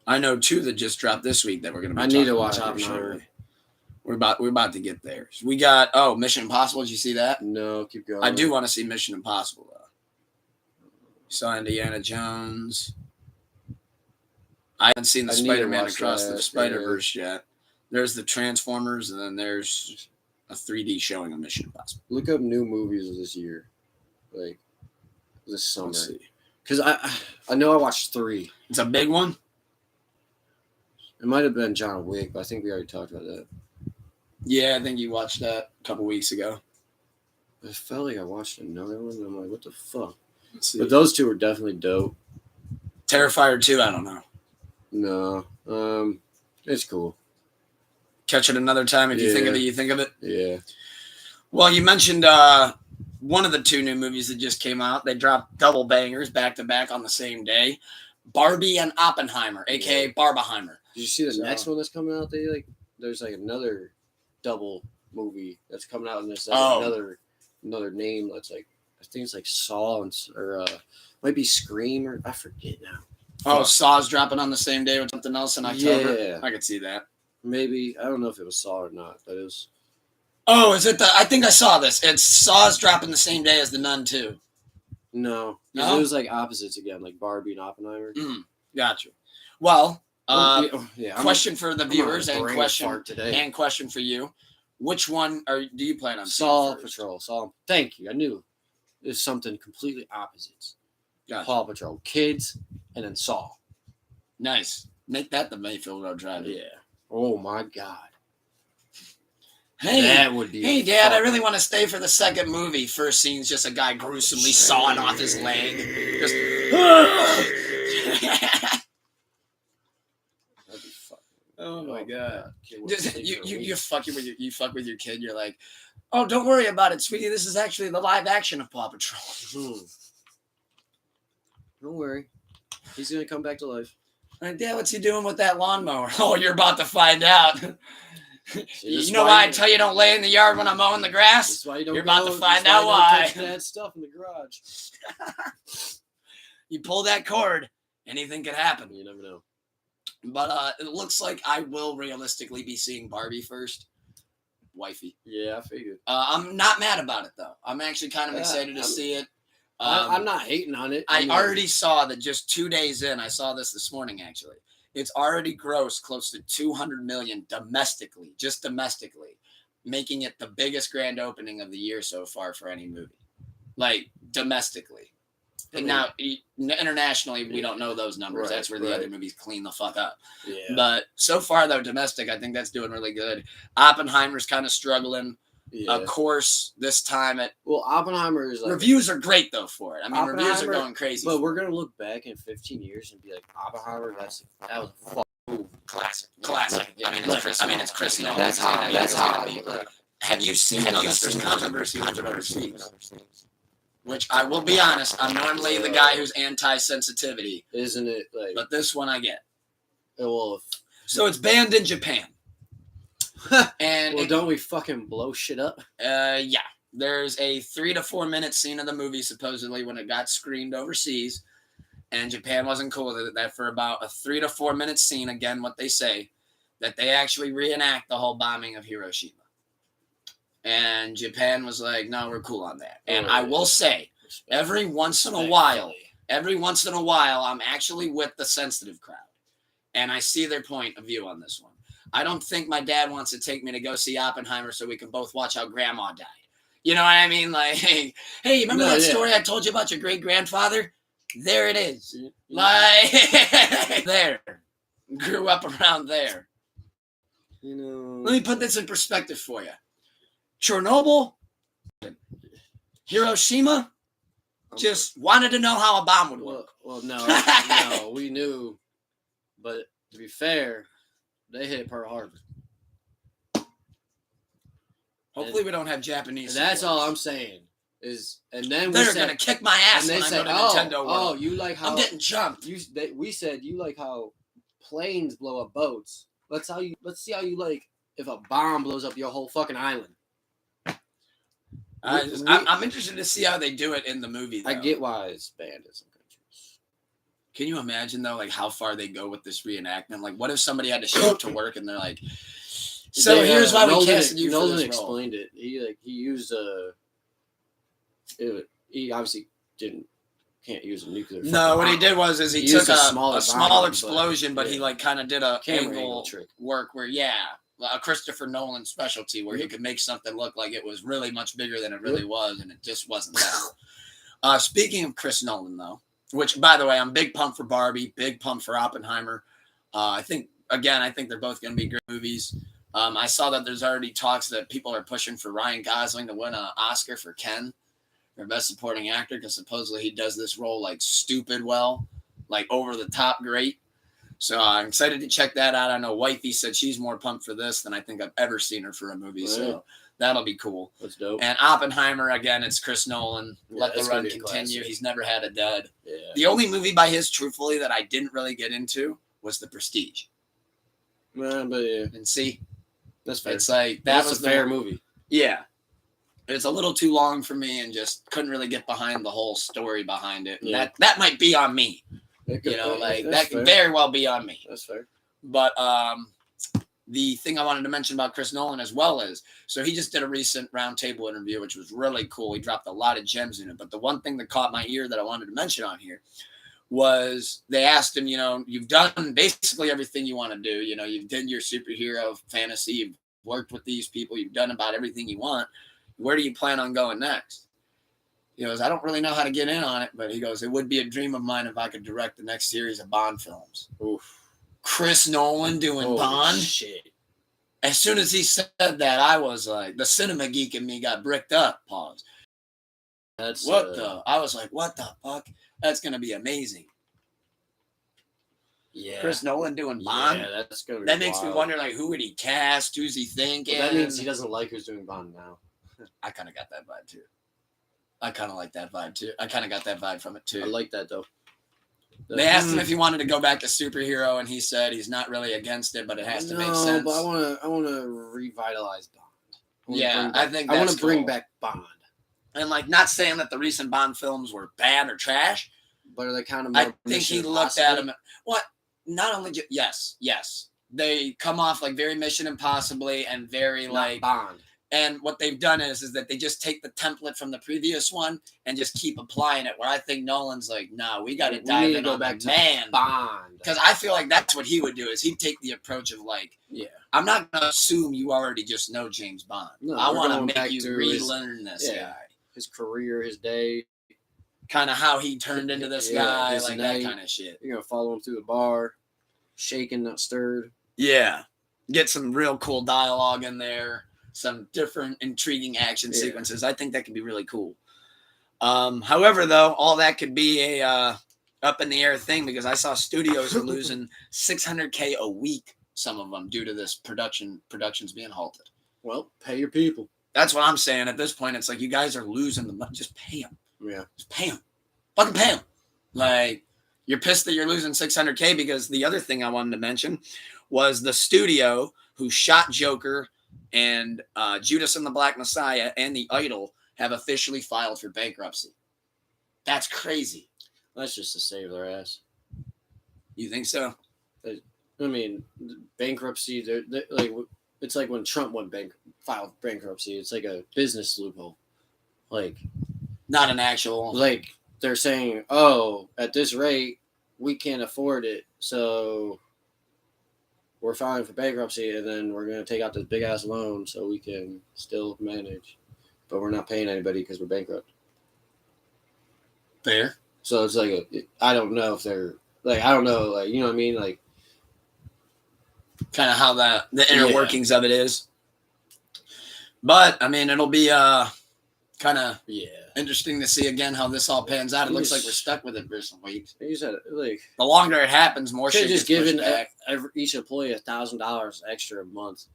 A: I know two that just dropped this week that we're going to be talking about. I need to watch Oppenheimer. We're about to get there. So we got Mission Impossible. Did you see that?
B: No, keep going.
A: I do want to see Mission Impossible though. Saw Indiana Jones. I haven't seen the Spider-Man Across the Spider-Verse yet. There's the Transformers, and then there's a 3D showing of Mission Impossible.
B: Look up new movies of this year, like this summer. Because I know I watched 3.
A: It's a big one.
B: It might have been John Wick, but I think we already talked about that.
A: Yeah, I think you watched that a couple weeks ago.
B: I felt like I watched another one, and I'm like, what the fuck?
A: Let's see.
B: But those two were definitely dope.
A: Terrifier 2, I don't know.
B: No. It's cool.
A: Catch it another time. If you think of it, you think of it.
B: Yeah.
A: Well, you mentioned one of the 2 new movies that just came out. They dropped double bangers back to back on the same day. Barbie and Oppenheimer, aka Barbenheimer.
B: Did you see the next one that's coming out? There's like another double movie that's coming out, and there's like another name that's like, I think it's like Saw or might be Scream, or I forget now.
A: Oh, Saw's dropping on the same day with something else in October.
B: Yeah,
A: I could see that.
B: Maybe, I don't know if it was Saw or not, but it was.
A: Oh, is it I think I saw this. It's Saw's dropping the same day as The Nun too.
B: No, it was like opposites again, like Barbie and Oppenheimer.
A: Gotcha. Well,
B: yeah.
A: Question for the viewers and question for you: which one do you plan on?
B: Saw Patrol. Saw. Thank you. I knew there's something completely opposites.
A: Gotcha.
B: Paw Patrol, kids, and then Saw.
A: Nice. Make that the Mayfield Road Drive.
B: Yeah. Oh my God.
A: Hey,
B: that would be.
A: Hey, Dad, I really want to stay for the second movie. First scene's just a guy gruesomely sawing off his leg. Just.
B: That'd be fucking.
A: Oh my God. You fuck with your kid. You're like, oh, don't worry about it, sweetie. This is actually the live action of Paw Patrol.
B: Don't worry. He's gonna come back to life.
A: Like, Dad, what's he doing with that lawnmower? Oh, you're about to find out. You know why I tell you don't lay in the yard when I'm mowing the grass? You're about to find out why.
B: That stuff in the garage.
A: You pull that cord, anything could happen.
B: You never know.
A: But it looks like I will realistically be seeing Barbie first. Wifey.
B: Yeah, I figured.
A: I'm not mad about it, though. I'm actually kind of excited to see it.
B: I'm not hating on it.
A: I already saw that just 2 days in. I saw this morning, actually. It's already grossed close to $200 million domestically, just domestically, making it the biggest grand opening of the year so far for any movie. Like, domestically. And now, internationally, we don't know those numbers. That's where the other movies clean the fuck up.
B: Yeah.
A: But so far, though, domestic, I think that's doing really good. Oppenheimer's kind of struggling. Yeah. Of course, this time
B: Oppenheimer is like,
A: reviews are great though for it. I mean, reviews are going crazy.
B: But we're gonna look back in 15 years and be like, Oppenheimer, that was a
A: classic. I mean, it's Chris. That's how. Have you seen it? There's controversy with other scenes. Which I will be honest, I'm normally the guy who's anti-sensitivity,
B: isn't it? Like,
A: but this one I get.
B: So
A: it's banned in Japan. And
B: don't we fucking blow shit up?
A: Yeah. There's a 3 to 4 minute scene of the movie supposedly when it got screened overseas, and Japan wasn't cool with it. That for about a 3 to 4 minute scene, again, what they say, that they actually reenact the whole bombing of Hiroshima. And Japan was like, no, we're cool on that. And I will say, every once in a while, I'm actually with the sensitive crowd, and I see their point of view on this one. I don't think my dad wants to take me to go see Oppenheimer so we can both watch how grandma died. You know what I mean? Like, hey, remember that story I told you about your great-grandfather? There it is. Like, there. Grew up around there.
B: You know.
A: Let me put this in perspective for you. Chernobyl, Hiroshima, Just wanted to know how a bomb would work.
B: Well, no, we knew. But to be fair, they hit Pearl Harbor.
A: Hopefully, we don't have Japanese.
B: That's all I'm saying. And then
A: they're gonna kick my ass when I go to Nintendo World.
B: Oh, you like how
A: I'm getting jumped.
B: We said you like how planes blow up boats. Let's see how you like if a bomb blows up your whole fucking island.
A: I'm interested to see how they do it in the movie, though.
B: I get why it's banned in some countries.
A: Can you imagine, though, like, how far they go with this reenactment? Like, what if somebody had to show up to work and they're like, so here's why we casted you for this role.
B: Explained it. He used he obviously can't use a nuclear.
A: No, what he did was he took a small explosion, but
B: yeah.
A: he like kind of did a
B: angle
A: trick work where a Christopher Nolan specialty where he could make something look like it was really much bigger than it really was, and it just wasn't that. Speaking of Chris Nolan, though, which by the way, I'm big pump for Barbie, big pump for Oppenheimer. I think they're both going to be great movies. I saw that there's already talks that people are pushing for Ryan Gosling to win an Oscar for Ken. For Best Supporting Actor, because supposedly he does this role like stupid well, like over the top great. So I'm excited to check that out. I know Wifey said she's more pumped for this than I think I've ever seen her for a movie. So that'll be cool.
B: That's dope.
A: And Oppenheimer, again, it's Chris Nolan. Let the run continue. He's never had a dud.
B: Yeah.
A: The only movie by his, truthfully, that I didn't really get into was The Prestige.
B: But yeah.
A: And see,
B: that's fair.
A: It's like
B: that's a fair movie.
A: Yeah. It's a little too long for me and just couldn't really get behind the whole story behind it.
B: Yeah.
A: That might be on me. That could very well be on me.
B: That's fair.
A: But the thing I wanted to mention about Chris Nolan as well is, so he just did a recent roundtable interview, which was really cool. He dropped a lot of gems in it. But the one thing that caught my ear that I wanted to mention on here was they asked him, you've done basically everything you want to do. You've done your superhero fantasy. You've worked with these people. You've done about everything you want. Where do you plan on going next? He goes, I don't really know how to get in on it, but he goes, it would be a dream of mine if I could direct the next series of Bond films.
B: Oof.
A: Chris Nolan doing Bond?
B: Shit.
A: As soon as he said that, I was like, the cinema geek in me got bricked up. Pause. I was like, what the fuck? That's going to be amazing.
B: Yeah.
A: Chris Nolan doing Bond?
B: Yeah, that's going to be
A: That makes me wonder, like, who would he cast? Who's he thinking?
B: Well, that means he doesn't like who's doing Bond now.
A: I kind of got that vibe, too. I kind of like that vibe, too. I kind of got that vibe from it, too.
B: I like that, though.
A: They asked him if he wanted to go back to superhero, and he said he's not really against it, but it has to make sense.
B: But I want to revitalize Bond.
A: I
B: want to bring back Bond.
A: And, like, not saying that the recent Bond films were bad or trash.
B: But are they kind of
A: more I think he looked at them. What? Not only yes. They come off like very Mission Impossibly and very like
B: Bond.
A: And what they've done is that they just take the template from the previous one and just keep applying it. Where I think Nolan's like, no, we got to dive in, go back to
B: Bond.
A: Because I feel like that's what he would do. Is he'd take the approach of like, I'm not gonna assume you already just know James Bond. No, I want to make you relearn this guy,
B: his career, his day,
A: kind of how he turned into this guy, like that kind of shit.
B: You're gonna follow him through the bar, shaken, not stirred.
A: Yeah, get some real cool dialogue in there. Some different intriguing action sequences. I think that could be really cool. However, though, all that could be a up in the air thing because I saw studios are losing $600K a week, some of them, due to this productions being halted.
B: Well, pay your people.
A: That's what I'm saying. At this point, it's like you guys are losing the money. Just pay them.
B: Yeah.
A: Just pay them. Fucking pay them. Like, you're pissed that you're losing $600K because the other thing I wanted to mention was the studio who shot Joker and Judas and the Black Messiah and The Idol have officially filed for bankruptcy. That's crazy.
B: That's just to save their ass.
A: You think so?
B: I mean, bankruptcy, they're like, it's like when Trump filed bankruptcy. It's like a business loophole. Like,
A: not an actual.
B: Like, they're saying, oh, at this rate, we can't afford it. So we're filing for bankruptcy, and then we're going to take out this big-ass loan so we can still manage. But we're not paying anybody because we're bankrupt.
A: Fair.
B: So it's like, I don't know if they're, like, I don't know, like, you know what I mean? Like,
A: kind of how the inner workings of it is. But, I mean, it'll be kind of
B: Yeah.
A: interesting to see again how this all pans out. It looks like
B: Yes.
A: we're stuck with it for some weeks.
B: You said like
A: The longer it happens, more
B: should
A: shit
B: have just
A: gets pushed
B: given
A: back.
B: each employee $1,000 extra a month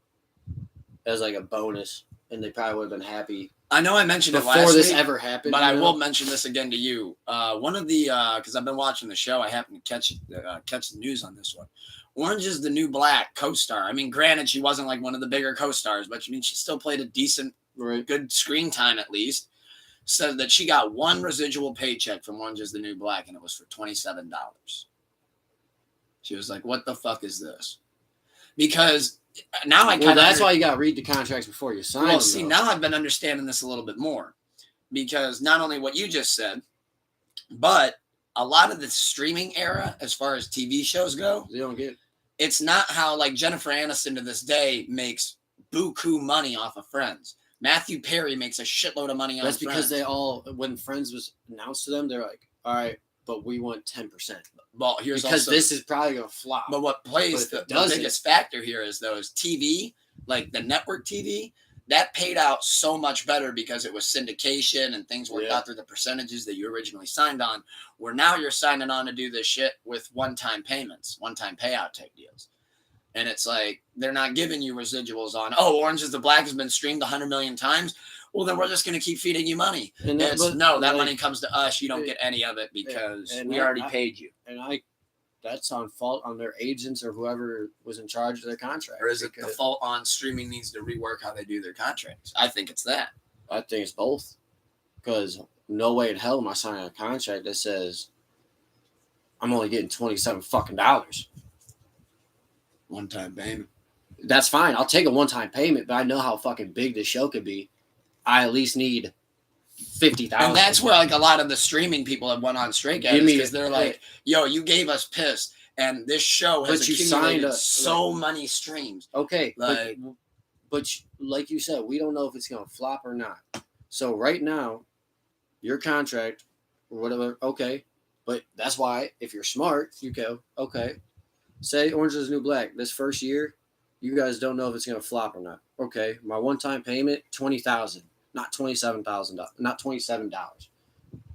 B: as like a bonus, and they probably would have been happy
A: I know I mentioned it
B: before
A: last
B: this
A: week,
B: ever happened.
A: but I will mention this again to you. One of the because I've been watching the show, I happened to catch the news on this one. Orange is the New Black co-star. I mean, granted, she wasn't like one of the bigger co-stars, but I mean, she still played a decent, good screen time at least. Said that she got one residual paycheck from Orange is the New Black, and it was for $27. She was like, "What the fuck is this?" Because now I
B: that's why you got to read the contracts before you sign.
A: Well, see, now I've been understanding this a little bit more, because not only what you just said, but a lot of the streaming era, as far as TV shows go,
B: they don't get.
A: It's not how like Jennifer Aniston to this day makes buku money off of Friends. Matthew Perry makes a shitload of money on Friends.
B: That's because they all, when Friends was announced to them, they're like, "All right, but we want 10%."
A: Well, here's
B: because
A: also,
B: this is probably gonna flop.
A: But what plays the biggest factor here is those TV, like the network TV, that paid out so much better because it was syndication and things worked out through the percentages that you originally signed on. Where now you're signing on to do this shit with one-time payments, one-time payout type deals. And it's like, they're not giving you residuals on, Orange is the Black has been streamed 100 million times. Well, then we're just going to keep feeding you money. And that money comes to us. You don't get any of it because we already paid you.
B: And that's on fault on their agents or whoever was in charge of their contract.
A: Or is it the fault on streaming needs to rework how they do their contracts? I think it's that.
B: I think it's both. Because no way in hell am I signing a contract that says I'm only getting $27 fucking dollars.
A: One-time payment.
B: That's fine. I'll take a one-time payment, but I know how fucking big this show could be. I at least need $50,000.
A: And that's where like a lot of the streaming people have went on strike because they're like, "Yo, you gave us piss, and this show has accumulated so many streams."
B: Okay, but like you said, we don't know if it's gonna flop or not. So right now, your contract or whatever, okay, but that's why if you're smart, you go, okay. Say Orange is the New Black. This first year, you guys don't know if it's gonna flop or not. Okay, my one-time payment, $20,000, not $27,000, not $27.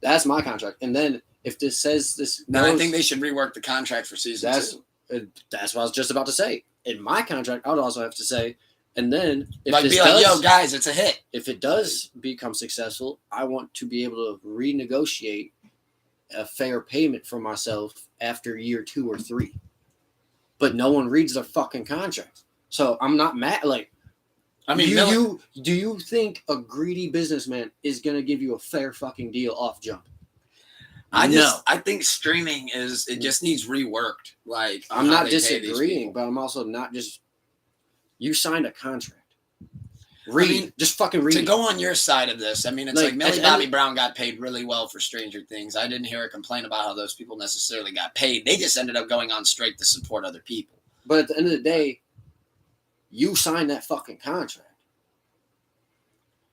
B: That's my contract. And then if this says this,
A: I think they should rework the contract for season 2.
B: That's what I was just about to say. In my contract, I would also have to say, and then if
A: like, yo, guys, it's a hit.
B: If it does become successful, I want to be able to renegotiate a fair payment for myself after year 2 or 3. But no one reads their fucking contract. So I'm not mad. Like, I mean, do you think a greedy businessman is going to give you a fair fucking deal off jump?
A: I think streaming it just needs reworked. Like,
B: I'm not disagreeing, but I'm also not just. You signed a contract. Just fucking read.
A: To go on your side of this, I mean, it's like Melly Bobby Brown got paid really well for Stranger Things. I didn't hear her complain about how those people necessarily got paid. They just ended up going on strike to support other people.
B: But at the end of the day, you signed that fucking contract.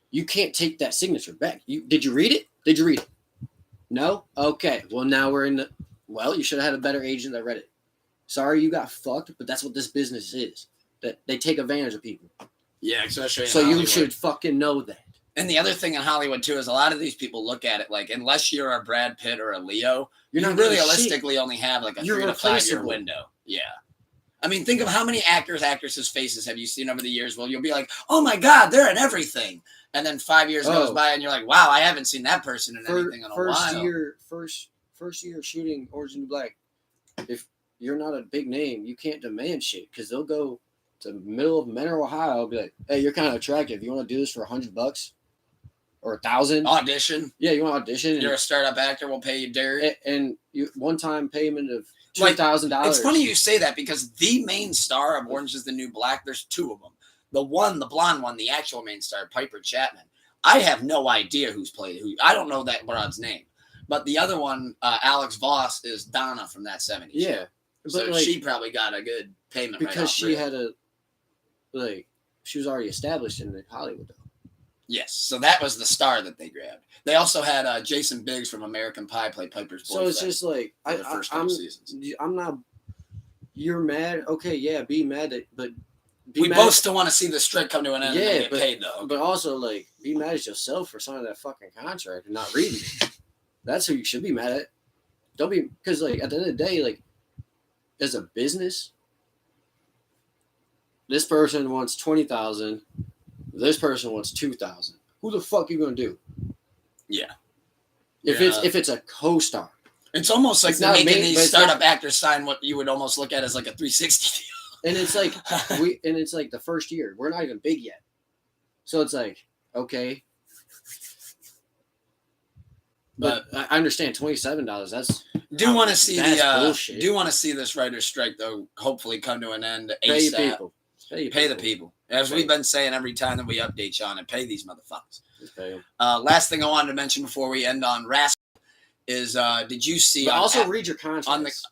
B: You can't take that signature back. Did you read it? Did you read it? No? Okay. Well, now we're in the... Well, you should have had a better agent that read it. Sorry you got fucked, but that's what this business is. That they take advantage of people.
A: Yeah, especially in
B: Hollywood. You should fucking know that.
A: And the other thing in Hollywood, too, is a lot of these people look at it like, unless you're a Brad Pitt or a Leo, you realistically only have like a 3 to 5 year window. Yeah. I mean, think of how many actresses' faces have you seen over the years? Well, you'll be like, oh my God, they're in everything. And then 5 years goes by and you're like, wow, I haven't seen that person in anything in a while.
B: First year shooting Orange is the New Black, if you're not a big name, you can't demand shit because they'll go to the middle of Menor, Ohio, and be like, hey, you're kind of attractive. You want to do this for $100 or $1,000?
A: Audition.
B: Yeah, you want to audition?
A: You're a startup actor. We'll pay you dirt.
B: And you one-time payment of $2,000.
A: It's funny you say that because the main star of Orange is the New Black, there's 2 of them. The blonde one, the actual main star, Piper Chapman. I have no idea who's played who. I don't know that broad's name. But the other one, Alex Voss, is Donna from That 70s.
B: Yeah.
A: So she probably got a good payment
B: because she had she was already established in Hollywood, though.
A: Yes. So that was the star that they grabbed. They also had Jason Biggs from American Pie play Piper's boyfriend.
B: So it's just like,
A: the first couple seasons.
B: I'm not, you're mad. Okay, yeah, be mad, but
A: We both still want to see the streak come to an end and then get paid, though.
B: But also, like, be mad at yourself for signing that fucking contract and not reading it. That's who you should be mad at. Don't be, because, like, at the end of the day, like, as a business, this person wants $20,000. This person wants $2,000. Who the fuck you gonna do?
A: Yeah.
B: If it's a co-star,
A: it's almost like they're making these startup actors sign what you would almost look at as like a 360 deal.
B: And it's like it's like the first year. We're not even big yet. So it's like, okay. But I understand $27. That's
A: want to see bullshit. Do want to see this writer's strike though hopefully come to an end ASAP. Pay the people. As we've been saying every time that we update you on it, pay these motherfuckers.
B: Pay
A: last thing I wanted to mention before we end on Rascal is did you see
B: but also read your contract.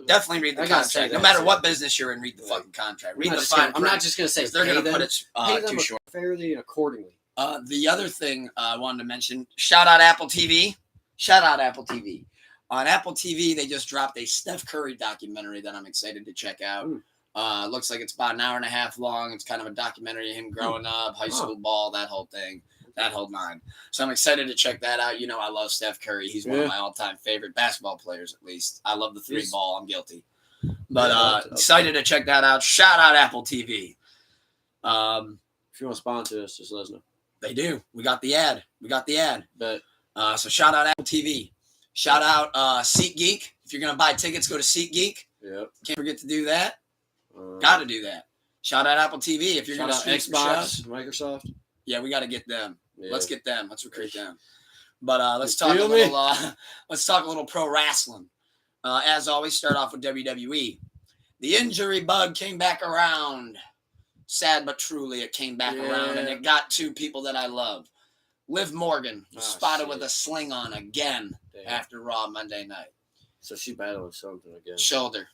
A: Definitely read the contract. No matter what business you're in, read the fucking contract. Read the fine print.
B: I'm not just gonna say
A: they're gonna put it too short.
B: Fairly and accordingly.
A: The other thing I wanted to mention, shout out Apple TV. Shout out Apple TV. On Apple TV, they just dropped a Steph Curry documentary that I'm excited to check out. Looks like it's about an hour and a half long. It's kind of a documentary of him growing up, high school ball, that whole thing. That whole nine. So I'm excited to check that out. You know, I love Steph Curry. He's one of my all-time favorite basketball players, at least. I love the three ball. I'm guilty. But excited to check that out. Shout out Apple TV.
B: If you want to sponsor us, just let us know.
A: They do. We got the ad.
B: But
A: so shout out Apple TV. Shout out SeatGeek. If you're going to buy tickets, go to SeatGeek.
B: Yep.
A: Can't forget to do that. Got to do that. Shout out Apple TV. If you're going to stream
B: Xbox, Microsoft.
A: Yeah, we got to get them.
B: Yeah.
A: Let's get them. Let's recruit them. But let's talk a little. Let's talk a little pro wrestling. As always, start off with WWE. The injury bug came back around. Sad but truly, it came back around, and it got two people that I love. Liv Morgan was spotted with a sling on again after Raw Monday night.
B: So she battled something again.
A: Shoulder.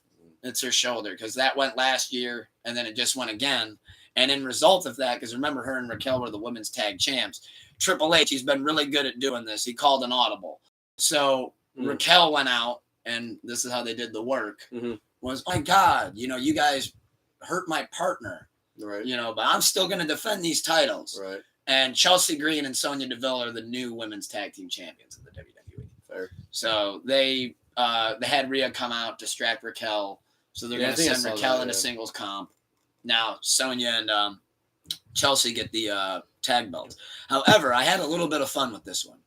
A: It's her shoulder because that went last year, and then it just went again. And in result of that, because remember, her and Raquel were the women's tag champs. Triple H, he's been really good at doing this. He called an audible. So Raquel went out, and this is how they did the work. Was, my God, you guys hurt my partner.
B: Right.
A: But I'm still going to defend these titles.
B: Right.
A: And Chelsea Green and Sonya Deville are the new women's tag team champions of the WWE.
B: Fair.
A: So they had Rhea come out, distract Raquel. So they're going to send Raquel into singles comp. Now, Sonya and Chelsea get the tag belts. However, I had a little bit of fun with this one.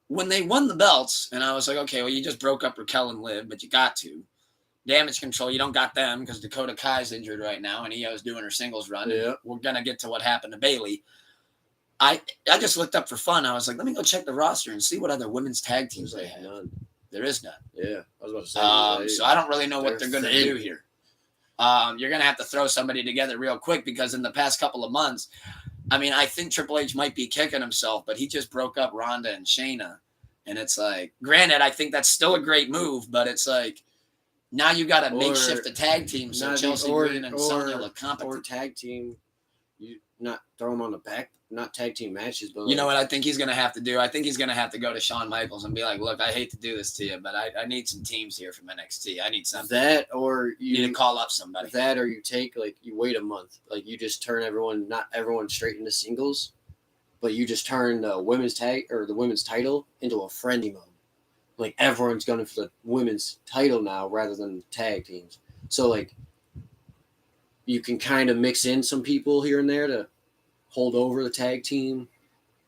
A: When they won the belts, and I was like, okay, well, you just broke up Raquel and Liv, but you got to. Damage Control, you don't got them because Dakota Kai's injured right now, and Io's doing her singles run.
B: Yeah.
A: We're going to get to what happened to Bayley. I just looked up for fun. I was like, let me go check the roster and see what other women's tag teams they have.
B: None.
A: There is none.
B: Yeah, I was about to say.
A: So I don't really know what they're going to do here. You're going to have to throw somebody together real quick because in the past couple of months, I think Triple H might be kicking himself, but he just broke up Ronda and Shayna. And it's like, granted, I think that's still a great move, but it's like, now you got to makeshift a tag team so Chelsea Green and Sonya look competent.
B: Or tag team, you not throw them on the back, not tag team matches. But
A: you know what I think he's going to have to do? I think he's going to have to go to Shawn Michaels and be like, look, I hate to do this to you, but I need some teams here from NXT. I need something.
B: That or you
A: need to call up somebody.
B: That or you take, you wait a month. You just turn not everyone straight into singles, but you just turn the women's tag or the women's title into a friendly mode. Everyone's going for the women's title now rather than tag teams. So, you can kind of mix in some people here and there to hold over the tag team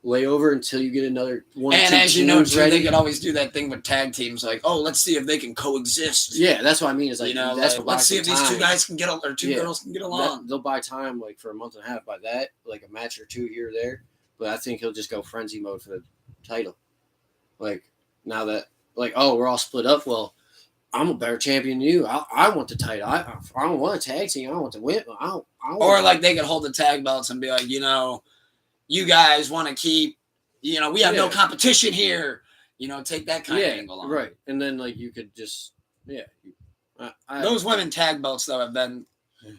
B: layover until you get another one.
A: And as you know, too, they could always do that thing with tag teams, let's see if they can coexist.
B: Yeah, that's what I mean. Is
A: let's see if these two guys can get or two girls can get along.
B: They'll buy time for a month and a half by that, a match or two here or there. But I think he'll just go frenzy mode for the title. Now that. We're all split up. Well, I'm a better champion than you. I want the title. I don't want a tag team. I want to win. They
A: could hold the tag belts and be like, you guys want to keep, we have no competition here. Take that kind of angle on.
B: Right. And then you could just,
A: those women tag belts though have been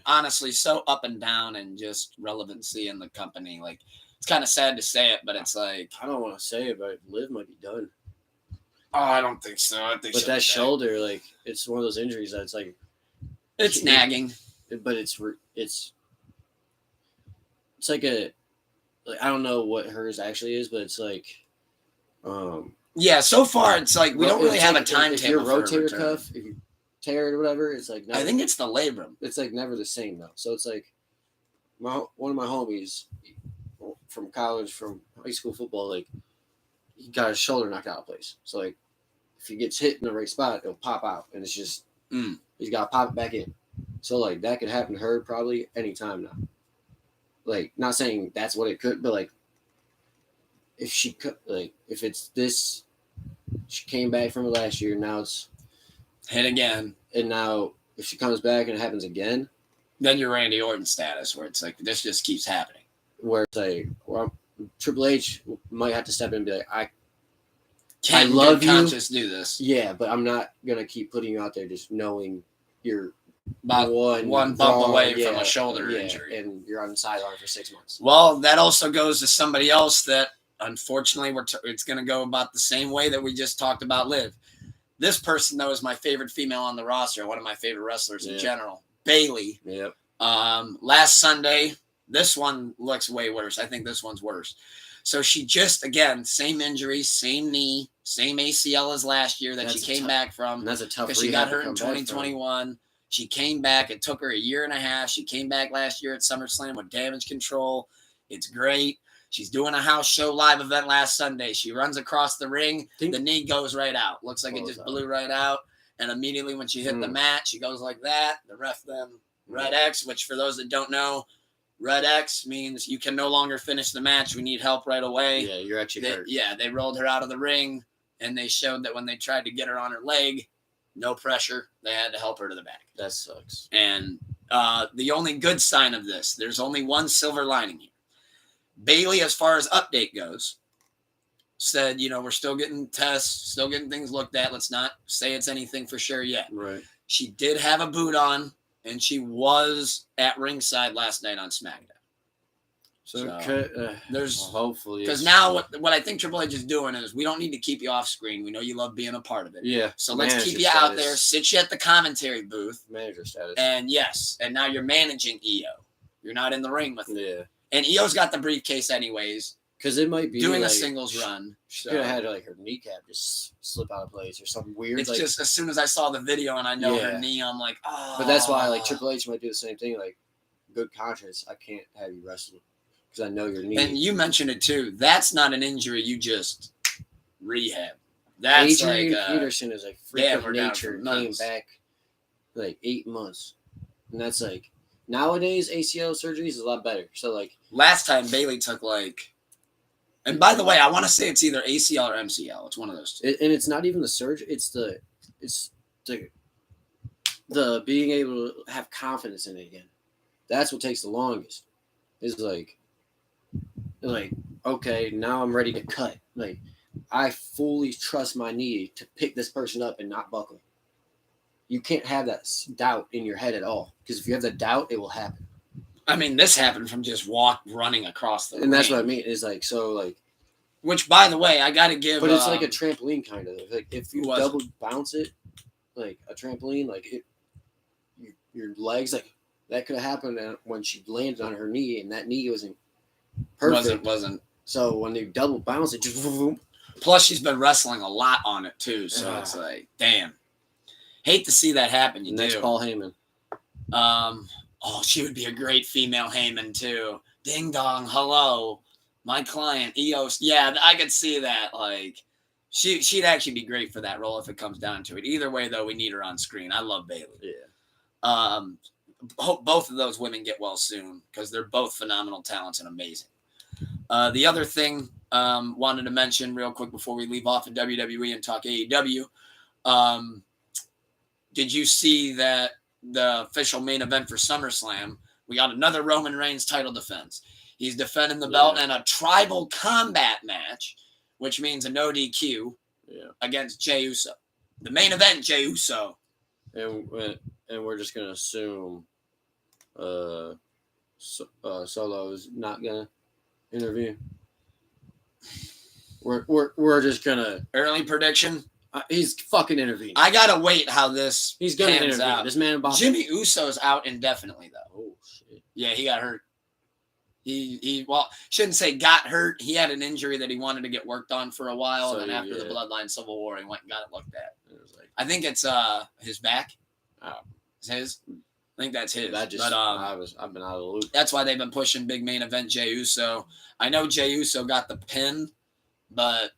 A: honestly so up and down and just relevancy in the company. It's kind of sad to say it, but it's I
B: don't want to say it, but Liv might be done.
A: Oh, I don't think so. I think.
B: But that shoulder, it's one of those injuries that's
A: it's nagging.
B: But it's it's like a, like, I don't know what hers actually is, but it's like,
A: yeah. So far, it's like we don't really have a timetable.
B: If your
A: for her
B: rotator
A: return.
B: cuff, if you tear it or whatever, it's like never,
A: I think it's the labrum.
B: it's like never the same though. So it's like one of my homies from college, from high school football, like he got his shoulder knocked out of place. So like if he gets hit in the right spot, it'll pop out, and it's just he's got to pop it back in. So like that could happen to her probably anytime now. Like, not saying that's what it could, but like if she could, like if it's this, she came back from it last year, now it's
A: hit again,
B: and now if she comes back and it happens again,
A: then you're Randy Orton status, where it's like this just keeps happening.
B: Where it's like, well, Triple H might have to step in and be like, I
A: Can't
B: love you.
A: Just do this.
B: Yeah, but I'm not gonna keep putting you out there just knowing you're
A: about one bump away from a shoulder injury,
B: and you're on the sideline for 6 months.
A: Well, that also goes to somebody else that unfortunately it's going to go about the same way that we just talked about Liv. This person, though, is my favorite female on the roster, one of my favorite wrestlers in general, Bayley.
B: Yep.
A: Last Sunday, this one looks way worse. I think this one's worse. So she just, again, same injury, same knee, same ACL as last year that she came back from.
B: And that's a tough.
A: Because she got hurt in 2021. She came back. It took her a year and a half. She came back last year at SummerSlam with damage control. It's great. She's doing a house show live event last Sunday. She runs across the ring. The knee goes right out. Looks like it just blew right out. And immediately when she hit the mat, she goes like that. The ref then red X, which for those that don't know, red X means you can no longer finish the match. We need help right away.
B: Yeah, you're actually hurt.
A: Yeah, they rolled her out of the ring, and they showed that when they tried to get her on her leg, no pressure. They had to help her to the back.
B: That sucks.
A: And the only good sign of this, there's only one silver lining here. Bayley, as far as update goes, said, we're still getting tests, still getting things looked at. Let's not say it's anything for sure yet.
B: Right.
A: She did have a boot on, and she was at ringside last night on SmackDown.
B: So
A: there's
B: hopefully,
A: because now what I think Triple H is doing is we don't need to keep you off screen. We know you love being a part of it.
B: Yeah.
A: So let's keep you out there, sit you at the commentary booth.
B: Manager status.
A: And yes, and now you're managing EO. You're not in the ring with him.
B: Yeah.
A: And EO's got the briefcase anyways.
B: Because it might be
A: doing
B: like,
A: a singles run.
B: She could have had like her kneecap just slip out of place or something weird.
A: It's just as soon as I saw the video and I know her knee, I'm like, oh.
B: But that's why like Triple H might do the same thing. Like, good conscience, I can't have you wrestle because I know your knee.
A: And you mentioned it too. That's not an injury you just rehab. That's
B: Adrian
A: like
B: Peterson is a freak of nature. Came back like 8 months, and that's like nowadays ACL surgeries is a lot better. So like
A: last time Bayley took like. And by the way, I want to say it's either ACL or MCL. It's one of those two.
B: And it's not even the surgery. It's the being able to have confidence in it again. That's what takes the longest. Is like, okay, now I'm ready to cut. Like, I fully trust my knee to pick this person up and not buckle. You can't have that doubt in your head at all. Because if you have the doubt, it will happen.
A: I mean, this happened from just running across the ring.
B: And that's what I mean. Is like, so like.
A: Which, by the way, I got to give.
B: But it's like a trampoline kind of. Like if you double bounce it, like a trampoline, like your legs, like that could have happened when she landed on her knee, and that knee wasn't perfect.
A: Wasn't.
B: So when you double bounce it, just.
A: Plus, she's been wrestling a lot on it too, so it's like, damn. Hate to see that happen.
B: Next Paul Heyman.
A: Oh, she would be a great female Heyman too. Ding dong, hello, my client Eos. Yeah, I could see that. Like, she'd actually be great for that role if it comes down to it. Either way, though, we need her on screen. I love Bayley.
B: Yeah.
A: Hope both of those women get well soon because they're both phenomenal talents and amazing. The other thing wanted to mention real quick before we leave off of WWE and talk AEW. Did you see that? The official main event for SummerSlam, we got another Roman Reigns title defense. He's defending the belt in a tribal combat match, which means a no DQ against Jey Uso. The main event, Jey Uso.
B: And we're just gonna assume Solo is not gonna intervene. We're just gonna
A: early prediction.
B: He's fucking intervening.
A: I gotta wait how this.
B: He's gonna intervene. Out. This man,
A: Jimmy Uso's out indefinitely though.
B: Oh shit.
A: Yeah, he got hurt. He shouldn't say got hurt. He had an injury that he wanted to get worked on for a while, and then after the Bloodline Civil War, he went and got it looked at. It was like, I think it's his back. It's his. I think that's his.
B: I've been out of the loop.
A: That's why they've been pushing big main event Jey Uso. I know Jey Uso got the pin, but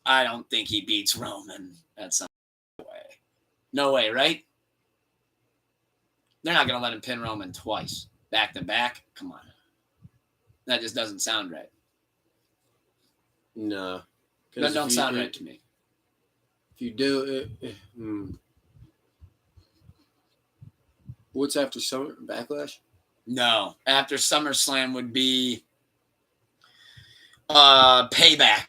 A: I don't think he beats Roman at some way. No way, right? They're not going to let him pin Roman twice. Back to back? Come on. That just doesn't sound right.
B: No.
A: That don't sound right to me.
B: If you do it... What's after Summer? Backlash?
A: No. After SummerSlam would be Payback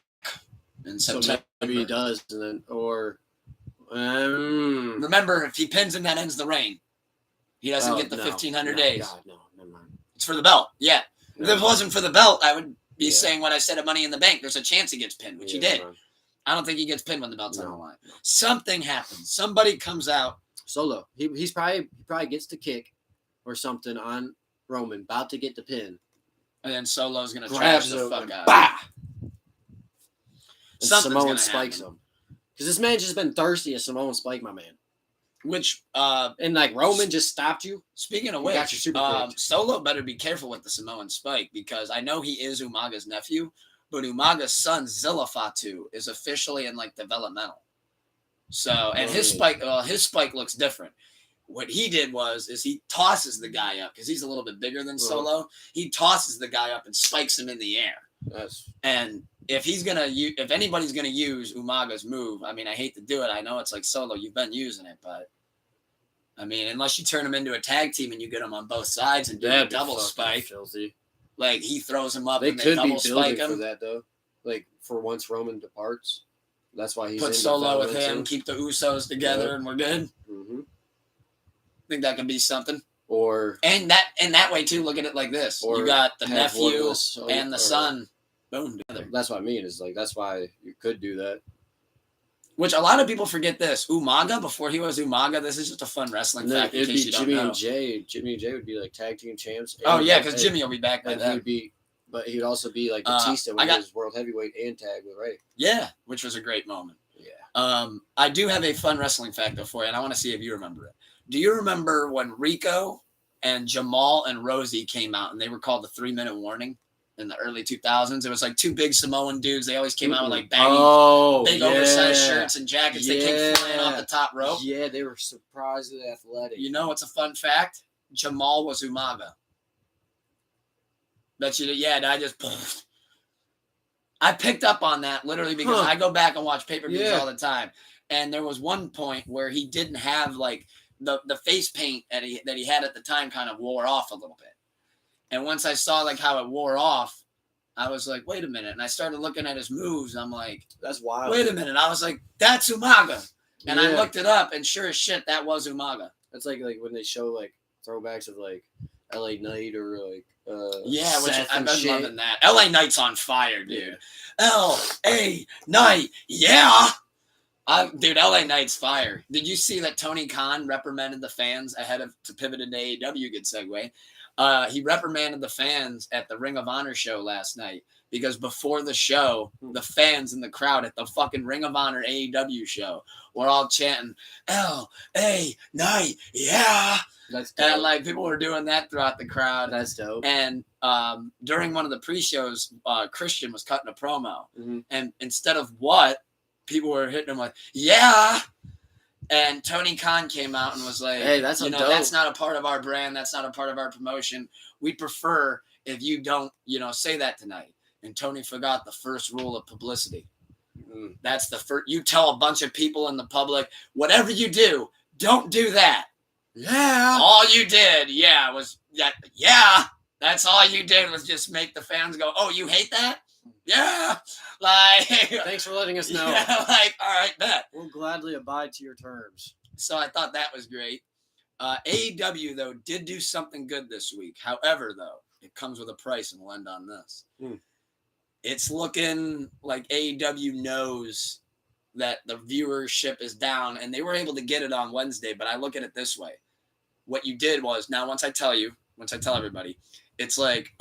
A: in September.
B: So maybe he does, and then
A: remember, if he pins him, that ends the reign. He doesn't get the 1,500 days.
B: God, no, never mind.
A: It's for the belt. Yeah. If it wasn't for the belt, I would be saying what I said at Money in the Bank. There's a chance he gets pinned, which he did. I don't think he gets pinned when the belt's on the line. Something happens. Somebody comes out.
B: Solo. He probably gets the kick or something on Roman, about to get the pin.
A: And then Solo's going to trash the fuck out.
B: Bah! And
A: Samoan
B: spikes him. Because this man just been thirsty as Samoan spike, my man.
A: Which,
B: and like Roman just stopped you.
A: Speaking of which, Solo better be careful with the Samoan spike, because I know he is Umaga's nephew, but Umaga's son, Zilla Fatu, is officially in like developmental. So, and his spike looks different. What he did is he tosses the guy up, because he's a little bit bigger than Solo. He tosses the guy up and spikes him in the air. And if anybody's gonna use Umaga's move, I mean, I hate to do it. I know it's like Solo, you've been using it, but I mean, unless you turn them into a tag team and you get them on both sides and do a double spike,
B: filthy.
A: Like he throws him up
B: they
A: and they
B: could
A: double
B: be
A: spike
B: building
A: him.
B: for that though. Like for once Roman departs, that's why he's
A: put Solo with him, keep the Usos together, and we're good.
B: Mm-hmm.
A: Think that could be something.
B: And
A: that way too. Look at it like this: you got the nephew and the son, boom, together.
B: That's what I mean. Is like that's why you could do that. Which
A: a lot of people forget this. Umaga, before he was Umaga, this is just a fun wrestling fact in case you don't know.
B: Jimmy and Jay would be like tag team champs.
A: Oh yeah, because Jimmy will be back by then.
B: But he'd also be like Batista when he was world heavyweight and tag with Ray.
A: Yeah, which was a great moment.
B: Yeah.
A: I do have a fun wrestling fact though for you, and I want to see if you remember it. Do you remember when Rico and Jamal and Rosie came out and they were called the 3-minute warning? In the early 2000s, it was like two big Samoan dudes. They always came out with like baggy, big oversized shirts and jackets. They came flying off the top rope.
B: Yeah, they were surprisingly athletic.
A: You know what's a fun fact? Jamal was Umaga. Bet you, I picked up on that literally because I go back and watch pay-per-views all the time. And there was one point where he didn't have like the face paint that he had at the time kind of wore off a little bit. And once I saw like how it wore off, I was like, wait a minute. And I started looking at his moves. I'm like,
B: that's wild.
A: Wait a minute. I was like, that's Umaga. And I looked it up, and sure as shit, that was Umaga.
B: That's like when they show like throwbacks of like LA Knight or like
A: which I've been loving that. LA Knight's on fire, dude. LA Knight, yeah. Dude, LA Knight's fire. Did you see that Tony Khan reprimanded the fans to pivot into AEW? Good segue. He reprimanded the fans at the Ring of Honor show last night because before the show, the fans in the crowd at the fucking Ring of Honor AEW show were all chanting, L.A. Knight, yeah.
B: That's dope.
A: And like people were doing that throughout the crowd.
B: That's dope.
A: And during one of the pre-shows, Christian was cutting a promo.
B: Mm-hmm.
A: And instead of what, people were hitting him like, yeah. And Tony Khan came out and was like,
B: hey, that's dope.
A: That's not a part of our brand. That's not a part of our promotion. We prefer if you don't, say that tonight. And Tony forgot the first rule of publicity.
B: Mm-hmm.
A: That's the first. You tell a bunch of people in the public, whatever you do, don't do that.
B: Yeah.
A: All you did, was that. Yeah. That's all you did was just make the fans go, oh, you hate that? Yeah. Like,
B: thanks for letting us know.
A: Yeah, like, all right, bet.
B: We'll gladly abide to your terms.
A: So I thought that was great. AEW, though, did do something good this week. However, though, it comes with a price, and we'll end on this. It's looking like AEW knows that the viewership is down, and they were able to get it on Wednesday, but I look at it this way. What you did was, now once I tell everybody, it's like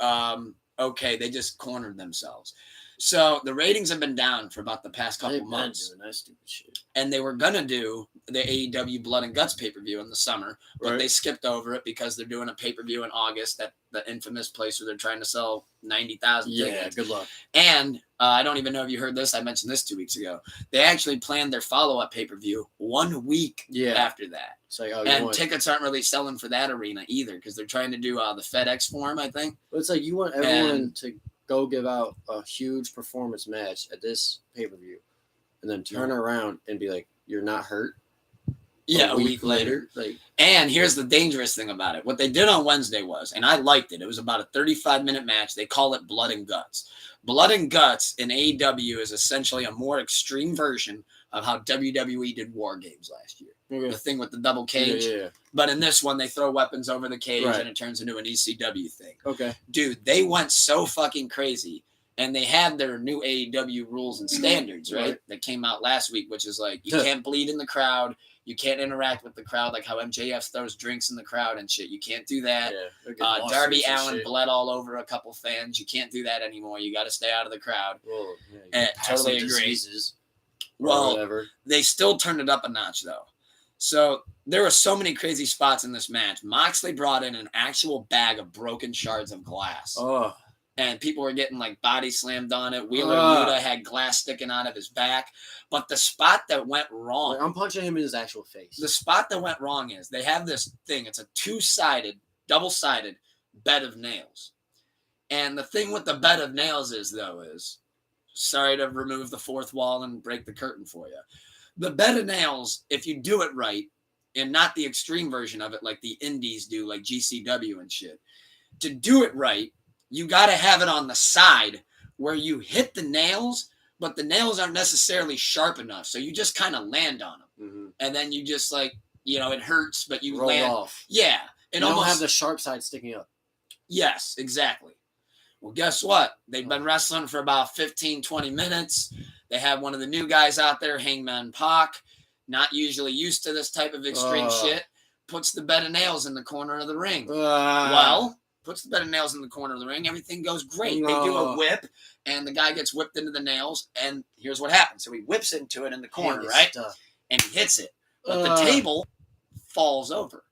A: okay, they just cornered themselves. So the ratings have been down for about the past couple months.
B: Doing that stupid shit.
A: And they were gonna do the AEW Blood and Guts pay-per-view in the summer, but they skipped over it because they're doing a pay-per-view in August at the infamous place where they're trying to sell 90,000 tickets.
B: Yeah, good luck.
A: And I don't even know if you heard this. I mentioned this 2 weeks ago. They actually planned their follow-up pay-per-view 1 week after that.
B: It's like,
A: and tickets aren't really selling for that arena either because they're trying to do the FedEx Forum, I think.
B: But it's like you want everyone to go give out a huge performance match at this pay-per-view and then turn around and be like, you're not hurt?
A: Yeah, a week later.
B: Like,
A: and here's the dangerous thing about it. What they did on Wednesday was, and I liked it, it was about a 35-minute match. They call it Blood and Guts. Blood and Guts in AEW is essentially a more extreme version of how WWE did War Games last year.
B: Okay.
A: The thing with the double cage.
B: Yeah.
A: But in this one, they throw weapons over the cage and it turns into an ECW thing.
B: Okay.
A: Dude, they went so fucking crazy. And they had their new AEW rules and standards, right? That came out last week, which is like, you can't bleed in the crowd. You can't interact with the crowd, like how MJF throws drinks in the crowd and shit. You can't do that.
B: Yeah,
A: Darby Allin bled all over a couple fans. You can't do that anymore. You got to stay out of the crowd.
B: Well,
A: totally agree.
B: Diseases
A: well,
B: whatever.
A: They still turned it up a notch, though. So there were so many crazy spots in this match. Moxley brought in an actual bag of broken shards of glass.
B: Oh.
A: And people were getting like body slammed on it. Wheeler Yuta had glass sticking out of his back. But the spot that went wrong.
B: Like, I'm punching him in his actual face.
A: The spot that went wrong is they have this thing. It's a double-sided bed of nails. And the thing with the bed of nails is, sorry to remove the fourth wall and break the curtain for you. The bed of nails, if you do it right, and not the extreme version of it like the indies do, like GCW and shit, to do it right, you got to have it on the side where you hit the nails, but the nails aren't necessarily sharp enough. So you just kind of land on them. Mm-hmm. And then you just it hurts, but you
B: roll
A: land
B: off.
A: Yeah.
B: And you don't have the sharp side sticking up.
A: Yes, exactly. Well, guess what? They've been wrestling for about 15, 20 minutes. They have one of the new guys out there, Hangman Pac, not usually used to this type of extreme shit, puts the bed of nails in the corner of the ring. Puts the bed of nails in the corner of the ring. Everything goes great. They do a whip, and the guy gets whipped into the nails, and here's what happens. So he whips into it in the corner, right? And he hits it. But the table falls over.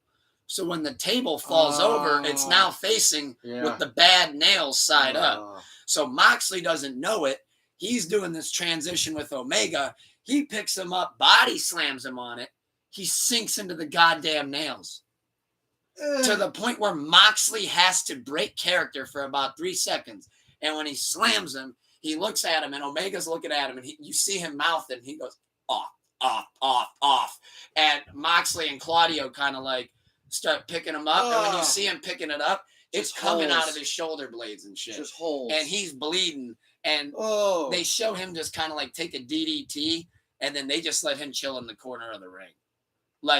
A: So when the table falls over, it's now facing with the bad nails side up. So Moxley doesn't know it. He's doing this transition with Omega. He picks him up, body slams him on it. He sinks into the goddamn nails. To the point where Moxley has to break character for about 3 seconds. And when he slams him, he looks at him, and Omega's looking at him, and you see him mouth it, and he goes, off, off, off, off. And Moxley and Claudio kind of start picking him up. And when you see him picking it up, it's coming out of his shoulder blades and shit.
B: Just holes.
A: And he's bleeding. And they show him just kind of take a DDT, and then they just let him chill in the corner of the ring.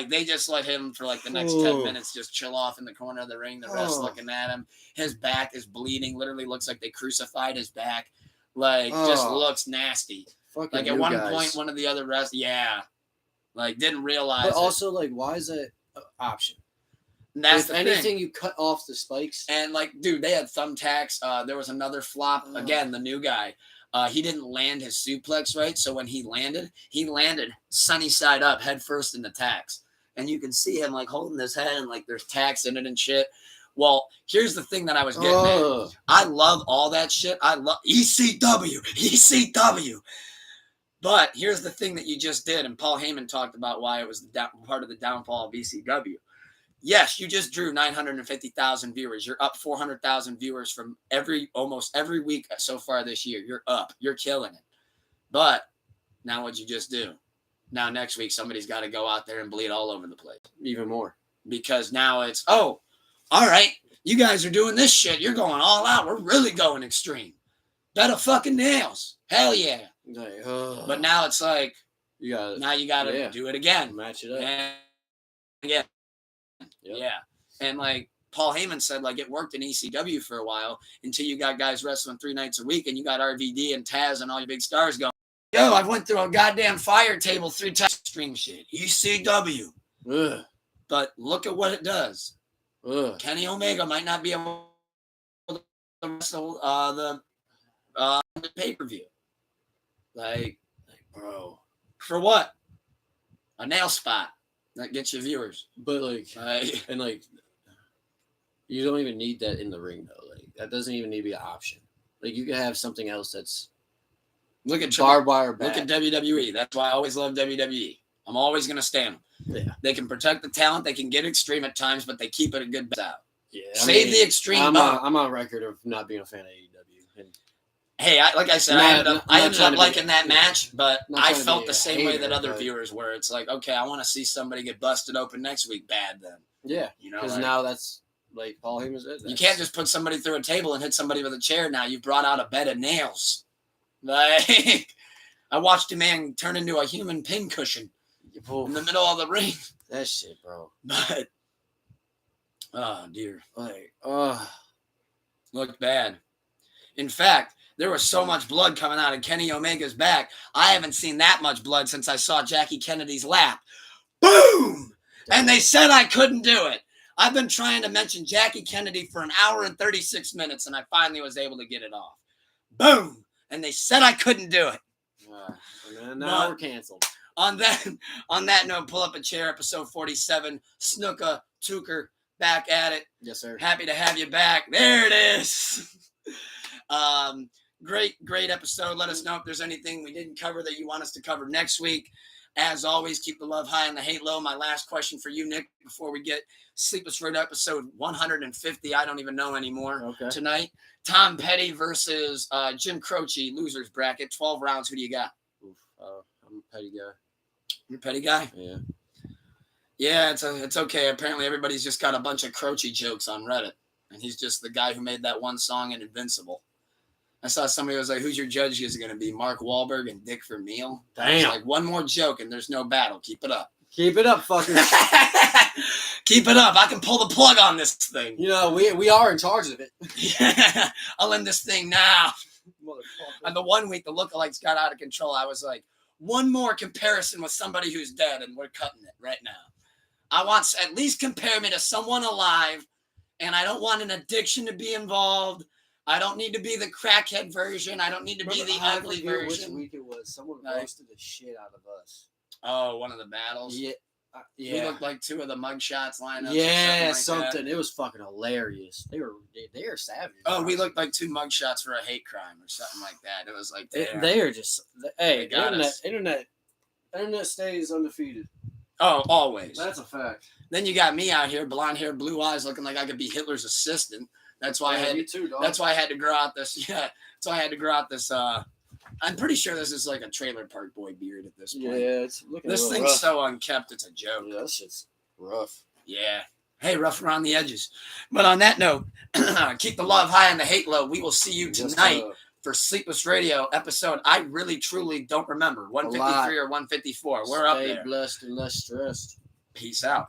A: They just let him for the next 10 minutes just chill off in the corner of the ring. The rest looking at him. His back is bleeding. Literally looks like they crucified his back. Just looks nasty.
B: Fucking
A: at one point, one of the other didn't realize.
B: But also, why is that an option?
A: That's
B: if anything, you cut off the spikes.
A: And dude, they had thumbtacks. There was another flop. Again, the new guy. He didn't land his suplex right, so when he landed sunny side up, head first in the tacks. And you can see him holding his head and there's tacks in it and shit. Well, here's the thing that I was getting at. I love all that shit. I love ECW. But here's the thing that you just did, and Paul Heyman talked about why it was part of the downfall of ECW. Yes, you just drew 950,000 viewers. You're up 400,000 viewers from almost every week so far this year. You're up. You're killing it. But now what'd you just do? Now next week somebody's got to go out there and bleed all over the place.
B: Even more.
A: Because now it's, all right, you guys are doing this shit. You're going all out. We're really going extreme. Better fucking nails. Hell yeah. But now it's you got to do it again.
B: Match it up.
A: And yeah. And Paul Heyman said, it worked in ECW for a while until you got guys wrestling 3 nights a week and you got RVD and Taz and all your big stars going, yo, I went through a goddamn fire table 3 times. Stream shit. ECW.
B: Ugh.
A: But look at what it does.
B: Ugh.
A: Kenny Omega might not be able to wrestle the pay-per-view. Like, bro, for what? A nail spot that gets you viewers.
B: But and you don't even need that in the ring though. Like that doesn't even need to be an option. Like you can have something else that's
A: look at
B: barbed wire bat.
A: Look at WWE. That's why I always love WWE. I'm always gonna stand them.
B: Yeah.
A: They can protect the talent. They can get extreme at times, but they keep it a good out.
B: Yeah.
A: Save the extreme.
B: I'm on record of not being a fan of AEW. And
A: hey, like I said, I ended up liking that match, but I felt the same way that other viewers were. It's like, okay, I want to see somebody get busted open next week bad then.
B: Yeah. Because now that's like Paul Heyman's it.
A: You can't just put somebody through a table and hit somebody with a chair now. You brought out a bed of nails. Like, I watched a man turn into a human pincushion in the middle of the ring.
B: That shit, bro.
A: But, oh, dear.
B: Like,
A: looked bad. In fact, there was so much blood coming out of Kenny Omega's back. I haven't seen that much blood since I saw Jackie Kennedy's lap. Boom! And they said I couldn't do it. I've been trying to mention Jackie Kennedy for an hour and 36 minutes, and I finally was able to get it off. Boom! And they said I couldn't do it.
B: And now we're canceled.
A: On that note, pull up a chair, episode 47. Snuka, Tuker, back at it.
B: Yes, sir.
A: Happy to have you back. There it is. Great episode. Let us know if there's anything we didn't cover that you want us to cover next week. As always, keep the love high and the hate low. My last question for you, Nick, before we get Sleepless Radio episode 150, I don't even know anymore, tonight. Tom Petty versus Jim Croce, losers bracket, 12 rounds. Who do you got?
B: I'm a Petty guy.
A: You're a Petty guy?
B: Yeah.
A: Yeah, it's okay. Apparently everybody's just got a bunch of Croce jokes on Reddit. And he's just the guy who made that one song in Invincible. I saw somebody was like, who's your judge is going to be? Mark Wahlberg and Dick Vermeil?
B: Damn.
A: Like, one more joke and there's no battle. Keep it up.
B: Keep it up, fuckers.
A: Keep it up. I can pull the plug on this thing.
B: You know, we are in charge of it.
A: Yeah. I'll end this thing now. And the one week the lookalikes got out of control, I was like, one more comparison with somebody who's dead and we're cutting it right now. I want to at least compare me to someone alive, and I don't want an addiction to be involved. I don't need to be the crackhead version. I don't need to be the ugly version.
B: Which week it was? Someone roasted the shit out of us.
A: Oh, one of the battles?
B: Yeah.
A: We looked like two of the mugshots lined up.
B: Yeah, something. It was fucking hilarious. They are savage.
A: Oh, we looked like two mugshots for a hate crime or something like that. It was like
B: they are just hey, internet stays undefeated.
A: Oh, always.
B: That's a fact.
A: Then you got me out here, blonde hair, blue eyes, looking like I could be Hitler's assistant. That's why I had
B: you too, dog.
A: That's why I had to grow out this. Yeah, that's why I had to grow out this. I'm pretty sure this is like a Trailer Park Boy beard at this point.
B: Yeah, it's looking.
A: This thing's
B: rough.
A: so unkept, it's a joke.
B: Yeah, that shit's rough.
A: Yeah. Hey, rough around the edges. But on that note, keep the love high and the hate low. We will see you tonight for Sleepless Radio episode. I really, truly don't remember. 153 or 154. We're up there.
B: Stay blessed and less stressed.
A: Peace out.